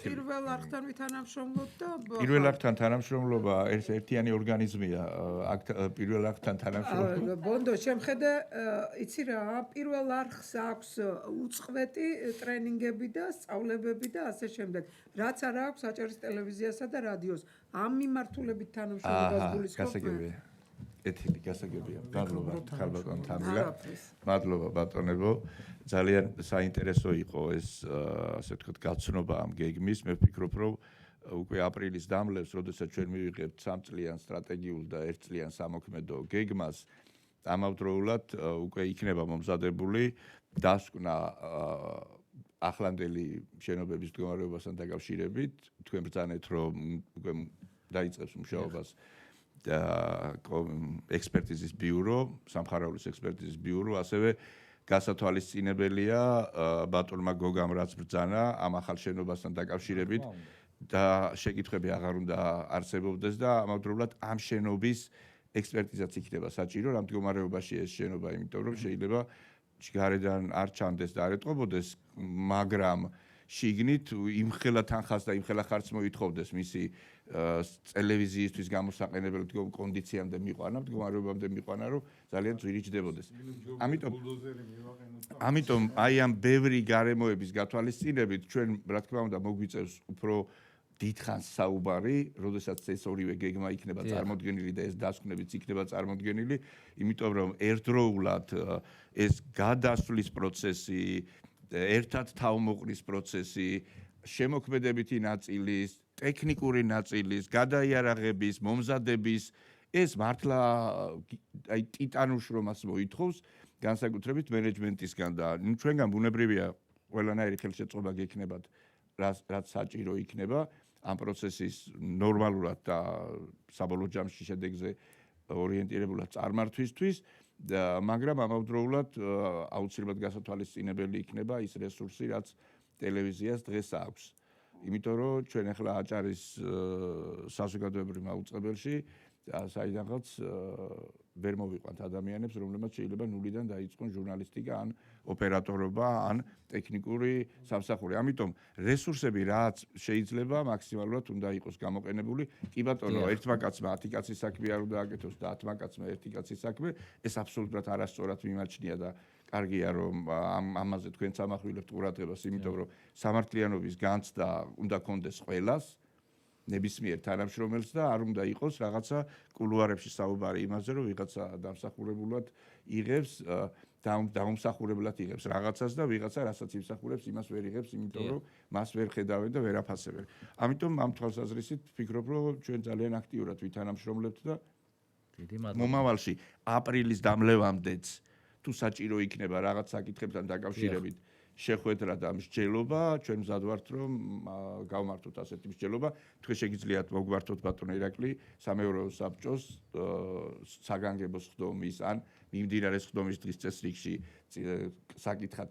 პირველ არხთან ვითანამშრომლოთ და პირველ არხთან თანამშრომლობა ერთიანი ორგანიზმია აქ პირველ არხთან თანამშრომლობა ბონდო შემხედე იცი რა პირველ არხს აქვს უწყვეტი ტრენინგები და სწავლებები და ასე შემდეგ. რაც არ აქვს აჭარის ტელევიზიასა და რადიოს. ამ მიმართულებით თანამშრომლობას გულისხმობ. ეთილი გასაგებია. მადლობა ხალბატონ თამილა. მადლობა ბატონებო. ძალიან საინტერესო იყო ეს ასე ვთქვათ გაცნობა ამ გეგმის. მე ვფიქრობ რომ უკვე აპრილის დამლევს, როდესაც ჩვენ მივიღებთ 3 წლიან სტრატეგიულ და 1 წლიან სამოქმედო გეგმას, ამავდროულად უკვე იქნება მომზადებული დასკვნა ახლანდელი შენობების მდგომარეობასთან დაკავშირებით, თქვენ ბრძანეთ, რომ უკვე დაიწყებს მუშაობას და ექსპერტიზის ბიურო, სამხარაულის ექსპერტიზის ბიურო, ასევე გასათვალისწინებელია ბატონმა გოგამ რაც ბრძანა ამ ახალ შენობასთან დაკავშირებით და შეკითხვები აღარ უნდა არსებობდეს და ამავდროულად ამ შენობის ექსპერტიზაც იქნება საჭირო რა მდგომარეობაში ეს შენობა, იმიტომ რომ შეიძლება გარედან არ ჩანდეს და არ ეტყობოდეს, მაგრამ შიგნით იმხელა თანხას და იმხელა ხარჯს მოითხოვდეს მისი ტელევიზიისთვის გამოსაყენებელი კონდიციამდე მიყვანა, მდგომარეობამდე მიყვანა, რომ ძალიან ძვირი ჯდებოდეს. ამიტომ აი ამ ბევრი გარემოების გათვალისწინებით ჩვენ რა თქმა უნდა მოგვიწევს უფრო დიდხანს საუბარი, როდესაც ეს ორივე გეგმა იქნება წარმოდგენილი და ეს დასკვნებიც იქნება წარმოდგენილი, იმიტომ რომ ერთდროულად ეს გადასვლის პროცესი, ერთად თავმოყრის პროცესი, შემოქმედებითი ნაწილის, ტექნიკური ნაწილის, გადაიარაღების, მომზადების, ეს მართლა აი ტიტანურ შრომას მოითხოვს, განსაკუთრებით მენეჯმენტისგან და ჩვენგან ბუნებრივია ყველანაირი ხელშეწყობა გექნებათ, რაც საჭირო იქნება ამ პროცესის ნორმალურად და საბოლოო ჯამში შედეგზე ორიენტირებულად წარმართვისთვის, მაგრამ ამავდროულად აუცილებლად გასათვალისწინებელი იქნება ის რესურსი, რაც ტელევიზიას დღეს აქვს. იმიტომ რომ ჩვენ ახლა აჭარის საზოგადოებრივ მაუწყებელში საიდანღაც ვერ მოვიყვანთ ადამიანებს, რომლებმაც შეიძლება ნულიდან დაიწყონ ჟურნალისტიკა, ან ოპერატორობა, ან ტექნიკური სამსახური. ამიტომ რესურსები რაც შეიძლება მაქსიმალურად უნდა იყოს გამოყენებული. კი ბატონო, ერთმა კაცმა 10 კაცის საქმე არ უნდა აკეთოს და 10 კაცმა 1 კაცის საქმე, ეს აბსოლუტურად არასწორად მიმაჩნია და კარგია რომ ამაზე თქვენც ამახვილებთ ყურადღებას, იმიტომ რომ სამართლიანობის განცდა უნდა კონდეს ყველას. ნებისმიერ თანამშრომელს და არ უნდა იყოს რაღაცა კულუარებში საუბარი იმაზე, რომ ვიღაცა დამსახურებულად იღებს, დაუმსახურებლად იღებს რაღაცას და ვიღაცა რასაც იმსახურებს, იმას ვერ იღებს, იმიტომ რომ მას ვერ ხედავენ და ვერ აფასებენ. ამიტომ ამ თვალსაზრისით ვფიქრობ, რომ ჩვენ ძალიან აქტიურად ვითანამშრომლებთ და მომავალში აპრილის დამლევამდეც თუ საჭირო იქნება რაღაც საკითხებთან დაკავშირებით შეხვედრა და მსჯელობა, ჩვენ მზად ვართ რომ გავმართოთ ასეთი მსჯელობა. თქვენ შეგიძლიათ მოგვართოთ ბატონო ირაკლი სამეურვეო საბჭოს საგანგებო სხდომის ან მიმდინარე სხდომის დღის წესრიგში საკითხად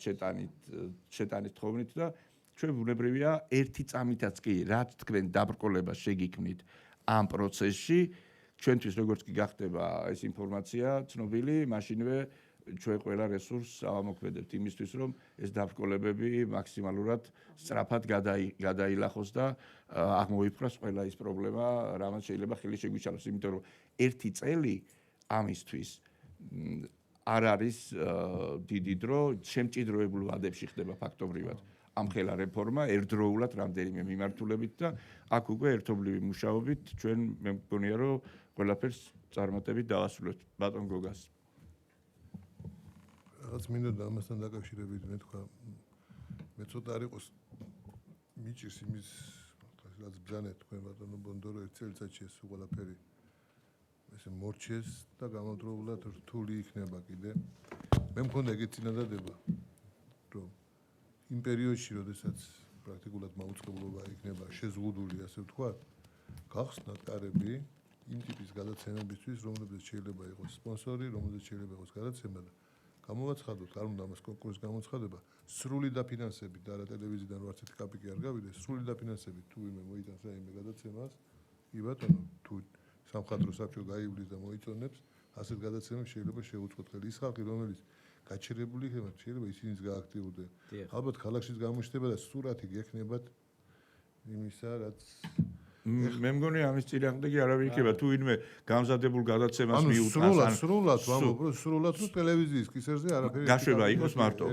შეტანის თხოვნით და ჩვენ ბუნებრივია ერთი წამითაც კი რაც თქვენ დაბრკოლებას შეგიქმნით ამ პროცესში, ჩვენთვის როგორც კი გახდება ეს ინფორმაცია ცნობილი, მაშინვე ჩვენ ყველა რესურსს ავამოქმედებთ იმისთვის, რომ ეს დაბრკოლებები მაქსიმალურად სწრაფად გადაილახოს და აღმოიფხვრას ყველა ის პრობლემა, რამაც შეიძლება ხელი შეგვიჩაროს, იმიტომ რომ ერთი წელი ამისთვის არ არის დიდი დრო, შემჭიდროებულ ვადებში ხდება ფაქტობრივად. ამ ხელა რეფორმა ერთდროულად რამდენიმე მიმართულებით და აქ უკვე ერთობლივი მუშაობით ჩვენ მე მგონია რომ ყველაფერს წარმატებით დავასრულებთ. ბატონ გოგას რაც მინდოდა ამასთან დაკავშირებით მე თქვა მე ცოტა არ იყოს მიჭირს იმის რაც ბრძანეთ თქვენ ბატონო ბონდორო ერთ წელიწადში ეს ყველაფერი ესე მორჩეს და გამოდროულად რთული იქნება კიდე მე მქონდა ეგეთ წინადადება რომ იმ პერიოდში როდესაც პრაქტიკულად მაუწყებლობა იქნება შეზღუდული ასე ვთქვათ გახსნათ კარები იმ ტიპის გადაცემებისთვის რომლებიც შეიძლება იყოს სპონსორი რომლებიც შეიძლება იყოს გადაცემა და გამოვაცხადოთ, არ უნდა ამას კონკურსის გამოცხადება, სრული დაფინანსებით და არა ტელევიზიიდან რო არც ერთი კაპიკი არ გავიდეს, სრული დაფინანსებით თუ ვინმე მოიტანს რაიმე გადაცემას, კი ბატონო, თუ სამხატვრო საბჭო გაივლის და მოიწონებს, ასეთ გადაცემებს შეიძლება შეუწყოთ ხელი. ის ხალხი, რომელიც გაჩერებული იქნება, შეიძლება ისინიც გააქტიურდნენ. ალბათ ქალაქშიც გამოჩნდება და სურათი გექნებათ იმისა, რაც მე მგონი ამის წინააღმდეგი არავინ იქნება თუ ვინმე გამზადებულ გადაცემას მიუტანს სრულად თუ ტელევიზიის კისერზე არაფერი გაშვება იყოს მარტო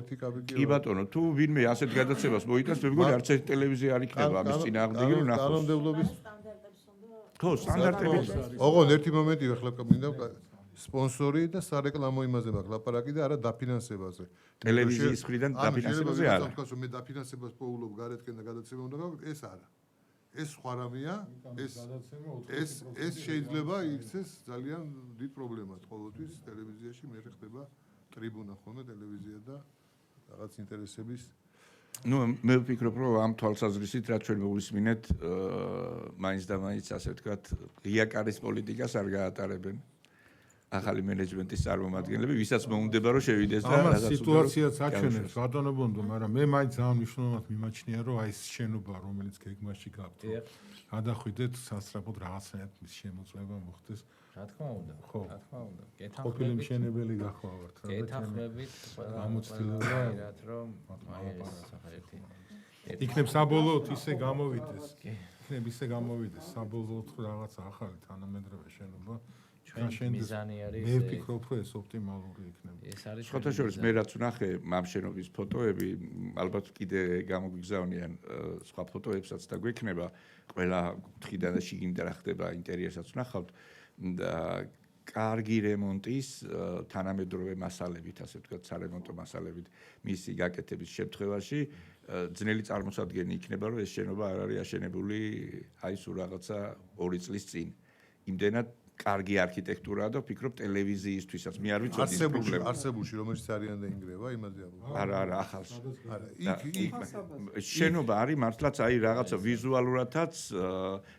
კი ბატონო თუ ვინმე ასეთ გადაცემას მოიტანს მე მგონი არც ერთი ტელევიზია არ იქნება ამის წინააღმდეგი რომ ნახოს კანონმდებლობის ხო სტანდარტები ოღონდ ერთი მომენტი ახლა მინდა სპონსორი და სარეკლამო იმაზე მაქვს ლაპარაკი და არა დაფინანსებაზე ტელევიზიის მხრიდან დაფინანსებაზე არა თქოს მე დაფინანსებას პოულობ გარეთკენ და გადაცემა უნდა გავაკეთო ეს არა ეს სხვა რამეა ეს შეიძლება იქცეს ძალიან დიდ პრობლემად ყოველთვის ტელევიზიაში მე ხდება ტრიბუნა ხოლმე ტელევიზია და რაღაც ინტერესების ნუ მე ვფიქრობ რომ ამ თვალსაზრისით რაც ჩვენ მოვისმინეთ მაინც და მაინც ასე ვთქვათ ღია კარის პოლიტიკას არ გაატარებენ ახალი მენეჯმენტის წარმომადგენლები, ვისაც მოუნდება რომ შევიდეს და ამას რაღაცა სიტუაციაც აჩვენებს ბატონო ბონდო, მაგრამ მე მაინც ძალიან მნიშვნელოვნად მიმაჩნია რომ აი ეს შენობა რომელიც გეგმაში გაქვთ, გადახვიდეთ სასწრაფოდ რაღაცნაირად მის შემოწმება მოხდეს. რა თქმა უნდა, ხო. რა თქმა უნდა. ყოფილი მშენებელი გახლავართ რა და გეთანხმებით ყველა გამოცდილება პირად რომ აი ეს საფრეთი იქნებ საბოლოოდ ისე გამოვიდეს. იქნებ ისე გამოვიდეს საბოლოოდ რაღაც ახალი თანამედროვე შენობა. ჩვენ მიზანი არის მე ვფიქრობ რომ ეს ოპტიმალური იქნება. ეს არის სხვათა შორის მე რაც ვნახე ამ შენობის ფოტოები, ალბათ კიდე გამოგვიგზავნიან სხვა ფოტოებსაც და გვექნება ყველა კუთხიდან და შიგნიდან რა ხდება ინტერიერსაც ვნახავთ და კარგი რემონტის თანამედროვე მასალებით, ასე ვთქვათ, სარემონტო მასალებით მისი გაკეთების შემთხვევაში ძნელი წარმოსადგენი იქნება, რომ ეს შენობა არ არის აშენებული აი სულ რაღაცა 2 წლის წინ. იმდენად კარგი არქიტექტურაა და ვფიქრობ ტელევიზიისთვისაც მე არ ვიცოდი ეს პრობლემა. არსებულში რომელშიც არიან და ინგრევა, იმაზე ამბობ. არა, ახალში. არა, იქ შენობა არის მართლაც აი რაღაცა ვიზუალურადაც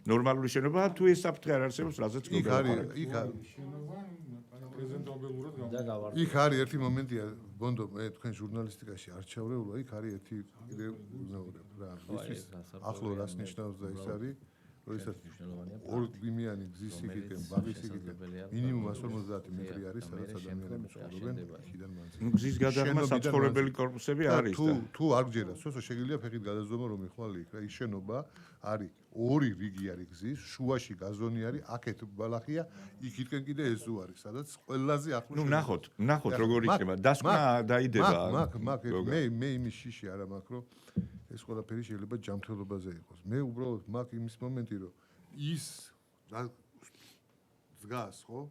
ნორმალური შენობა თუ ეს საფრთხე არ არსებობს, რაზეც იქ არის, იქ არის. პრეზენტაბელურად და გავარ იქ არის ერთი მომენტია, ბონდო, მე თქვენ ჟურნალისტიკაში არ ჩავრეულა, იქ არის ერთი კიდე უზნაურება რა. ისთვის ახლო რას ნიშნავს და ის არის როდესაც ორბიმიანი გზის იქიდან, ბაღის იქიდან მინიმუმ 150 მეტრი არის, სადაც ადამიანები ცხოვრობენ, იქიდან მანძილი. ნუ გზის გადაღმა საცხოვრებელი კორპუსები არის და თუ არ გჯერა, სოსო შეგიძლია ფეხით გადაზდომა რომ იხვალე იქ რა, ის შენობა არის 2 რიგი არის გზის, შუაში გაზონი არის, აქეთ ბალახია, იქითკენ კიდე ეზო არის, სადაც ყველაზე ახლო. ნუ ნახოთ როგორ იქნება, დასკვნა დაიდება. მაგ მე იმის შიში არა მაქვს რომ ეს ყველაფერი შეიძლება ჯანმრთელობაზე იყოს. მე უბრალოდ მაქვს იმის მომენტი, რომ ის რა ზგას, ხო?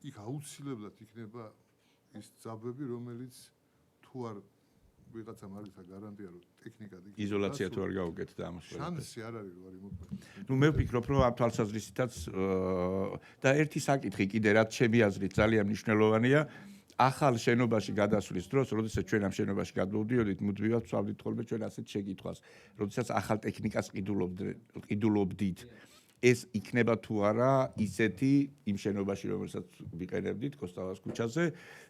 იქ აუცილებლად იქნება ის ძაბები, რომელიც თუ არ ვიღაცა მაგისა გარანტია, რომ ტექნიკად იქნება. იზოლაცია თუ არ გაუგეთ და ამას ყველაფერს. შანსი არ არის, რომ არის მოკლედ. ნუ მე ვფიქრობ, რომ ამ თვალსაზრისითაც და ერთი საკითხი კიდე რაც ჩემი აზრით ძალიან მნიშვნელოვანია, ახალ შენობაში გადასვლის დროს, როდესაც ჩვენ ამ შენობაში გადმოვდიოდით, მუდმივად ვსვავდით ხოლმე ჩვენ ასეთ შეკითხვას, როდესაც ახალ ტექნიკას ყიდულობდით, ეს იქნება თუ არა ისეთი იმ შენობაში, რომელსაც ვიყენებდით კოსტავას ქუჩაზე,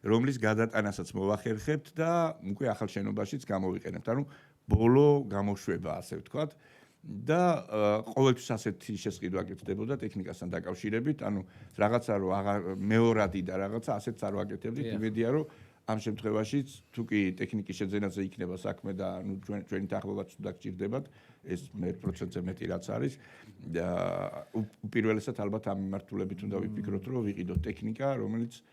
რომლის გადატანასაც მოვახერხებთ და უკვე ახალ შენობაშიც გამოვიყენებთ. ანუ ბოლო გამოშვება, ასე ვთქვათ. და ყოველთვის ასეთი შესყიდვა გეწდებოდა ტექნიკასთან დაკავშირებით, ანუ რაღაცა რომ მეორადი და რაღაცა ასეთს არ ვაკეთებდით, იმედია რომ ამ შემთხვევაშიც თუ კი ტექნიკის შეძენაზე იქნება საქმე და ანუ ჩვენი თანხმობაც უნდა გჭირდებათ, ეს 1%-ზე მეტი რაც არის და უპირველესად ალბათ ამ მიმართულებით უნდა ვიფიქროთ, რომ ვიყიდოთ ტექნიკა, რომელიც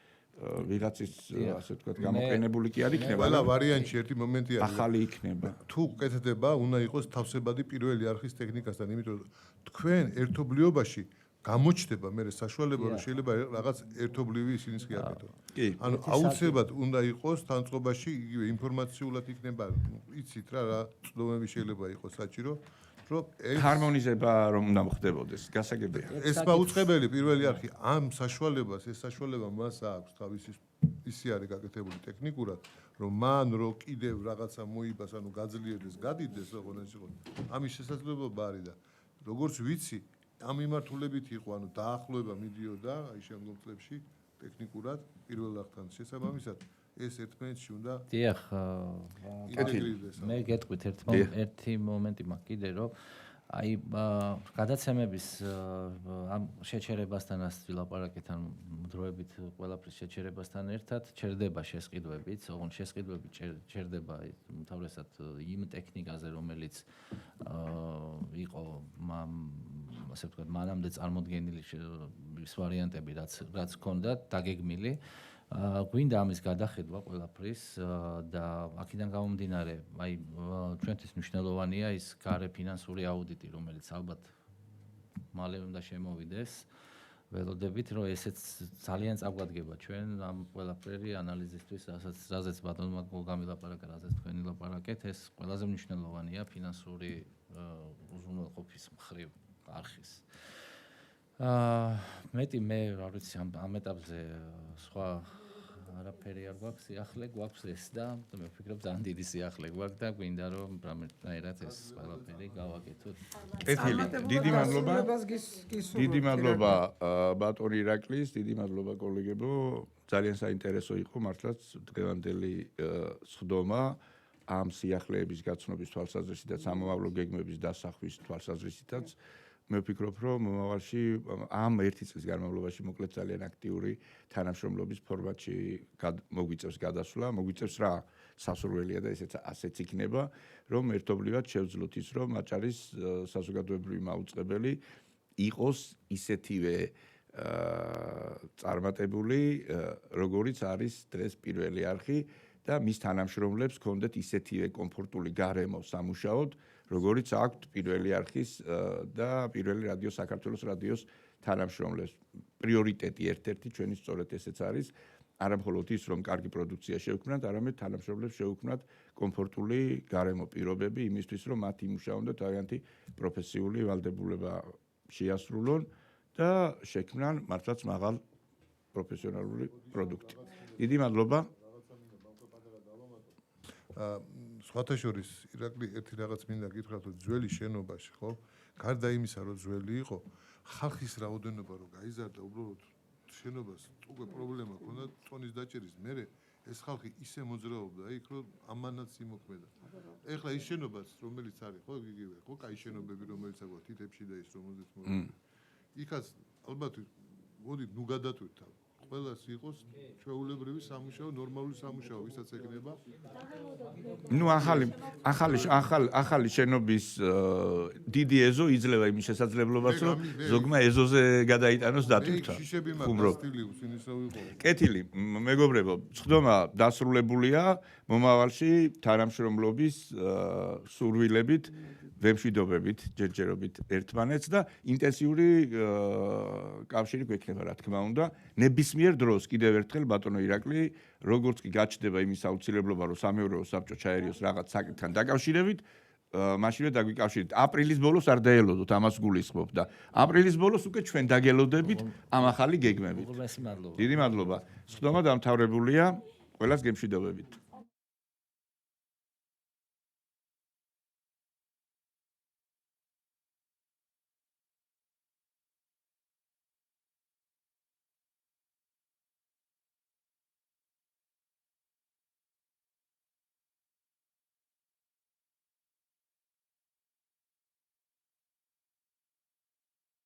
ვიღაცის ასე ვთქვათ გამოყენებული კი არ იქნება. ყველა ვარიანტში ერთი მომენტი არის. ახალი იქნება. თუ კეთდება, უნდა იყოს თავსებადი პირველი არხის ტექნიკასთან, იმიტომ რომ თქვენ ერთობლიობაში გამოჩნდება მე საშუალება რომ შეიძლება რაღაც ერთობლივი ისინიც კი აკეთო. ანუ აუცილებლად უნდა იყოს თანწყობაში იგივე ინფორმაციულად იქნება, იცით რა წვდომები შეიძლება იყოს საჭირო. ჰარმონიზება რომ უნდა მოხდებოდეს, გასაგებია. ეს მაუწყებელი პირველი არხი ამ საშუალებას, ეს საშუალება მას აქვს თავისი ისი არის გაკეთებული ტექნიკურად, რომ მან რო კიდევ რაღაცა მოიბას, ანუ გაძლიერდეს, გადიდეს, როგორ ეს იყო. ამის შესაძლებლობა არის და როგორც ვიცი, ამ მიმართულებით იყო, ანუ დაახლოება მიდიოდა აი შემდგომ წლებში ტექნიკურად პირველ არხთან შესაბამისად ეს ერთმანეთში უნდა დიახ, ინტეგრირდეს. მე გეტყვით ერთი მომენტი მაქვს კიდე რომ აი გადაცემების ამ შეჩერებასთანაც ვილაპარაკეთ ან დროებით ყველაფრის შეჩერებასთან ერთად ჩერდება შესყიდვებიც, ოღონდ შესყიდვები ჩერდება უმთავრესად იმ ტექნიკაზე, რომელიც იყო ასე ვთქვათ, მანამდე წარმოდგენილი ის ვარიანტები, რაც ჰქონდათ დაგეგმილი. გვინდა ამის გადახედვა ყველაფრის და აქედან გამომდინარე, აი ჩვენთვის მნიშვნელოვანია ის გარე ფინანსური აუდიტი, რომელიც ალბათ მალე უნდა შემოვიდეს. ველოდებით, რომ ესეც ძალიან წაგვადგება ჩვენ ამ ყველაფერი ანალიზისთვის, რაზეც ბატონმა გამილაპარაკა, რაზეც თქვენი ლაპარაკეთ, ეს ყველაზე მნიშვნელოვანია ფინანსური უზრუნველყოფის მხრივ არხის. მეტი მე არ ვიცი ამ ეტაპზე სხვა არაფერი არ გვაქვს, სიახლე გვაქვს ეს და მე ვფიქრობ ძალიან დიდი სიახლე გვაქვს და გვინდა რომ რამეთაერად ეს ყველაფერი გავაკეთოთ. კეთილი, დიდი მადლობა. დიდი მადლობა ბატონი ირაკლის, დიდი მადლობა კოლეგებო. ძალიან საინტერესო იყო მართლაც დღევანდელი სხდომა ამ სიახლეების გაცნობის თვალსაზრისითაც, ამომავლო გეგმების დასახვის თვალსაზრისითაც. მე ვფიქრობ, რომ მომავალში ამ ერთი წლის განმავლობაში მოკლედ ძალიან აქტიური თანამშრომლობის ფორმატში მოგვიწევს გადასვლა, მოგვიწევს რა სასურველია და ასეც იქნება, რომ ერთობლივად შევძლოთ ის, რომ აჭარის საზოგადოებრივი მაუწყებელი იყოს ისეთივე წარმატებული, როგორიც არის დღეს პირველი არხი და მის თანამშრომლებს ჰქონდეთ ისეთივე კომფორტული გარემო სამუშაოდ, როგორიც აქვთ პირველი არხის და პირველი რადიო საქართველოს რადიოს თანამშრომლებს. პრიორიტეტი ერთ-ერთი ჩვენი სწორედ ესეც არის, არა მხოლოდ ის, რომ კარგი პროდუქცია შევქმნათ, არამედ თანამშრომლებს შევქმნათ კომფორტული გარემო პირობები იმისთვის, რომ მათ იმუშაონ და თავიანთი პროფესიული ვალდებულება შეასრულონ და შექმნან მართლაც მაღალ პროფესიონალური პროდუქტი. დიდი მადლობა. სხვათა შორის ირაკლი ერთი რაღაც მინდა გითხრათ, რომ ძველი შენობაში, ხო? გარდა იმისა, რომ ძველი იყო, ხალხის რაოდენობა რო გაიზარდა, უბრალოდ შენობას უკვე პრობლემა ჰქონდა ტონის დაჭერის. მერე ეს ხალხი ისე მოძრაობდა იქ, რომ ამანაც იმოქმედა. ეხლა ის შენობაც, რომელიც არის, ხო, იგივე, ხო, კაი შენობები, რომელიც აქვს თითებში და ის რომელზეც მოვიდა. იქაც ალბათ მოდით ნუ გადატვირთ თავი. ყველას იყოს ჩვეულებრივი სამუშაო, ნორმალური სამუშაო, ვისაც ეკნება. ნუ ახალი შენობის დიდი ეზო იძლევა იმის შესაძლებლობას, რომ ზოგმა ეზოზე გადაიტანოს დატვირთვა. ხუმრობ. კეთილი, მეგობრებო, სხდომა დასრულებულია, მომავალში თანამშრომლობის სურვილებით ვემშვიდობებით, ჯერჯერობით ერთმანეთს და ინტენსიური კავშირი გვექნება, რა თქმა უნდა. ნებისმიერ დროს კიდევ ერთხელ ბატონო ირაკლი, როგორც კი გაჩნდება იმის აუცილებლობა, რომ სამეურვეო საბჭო ჩაერიოს რაღაც საკითხთან დაკავშირებით, მაშინვე დაგვიკავშირეთ. აპრილის ბოლოს არ დაელოდოთ, ამას გულისხმობ და აპრილის ბოლოს უკვე ჩვენ დაგელოდებით ამ ახალი გეგმებით. დიდი მადლობა. სხდომა დამთავრებულია, ყველას გემშვიდობებით.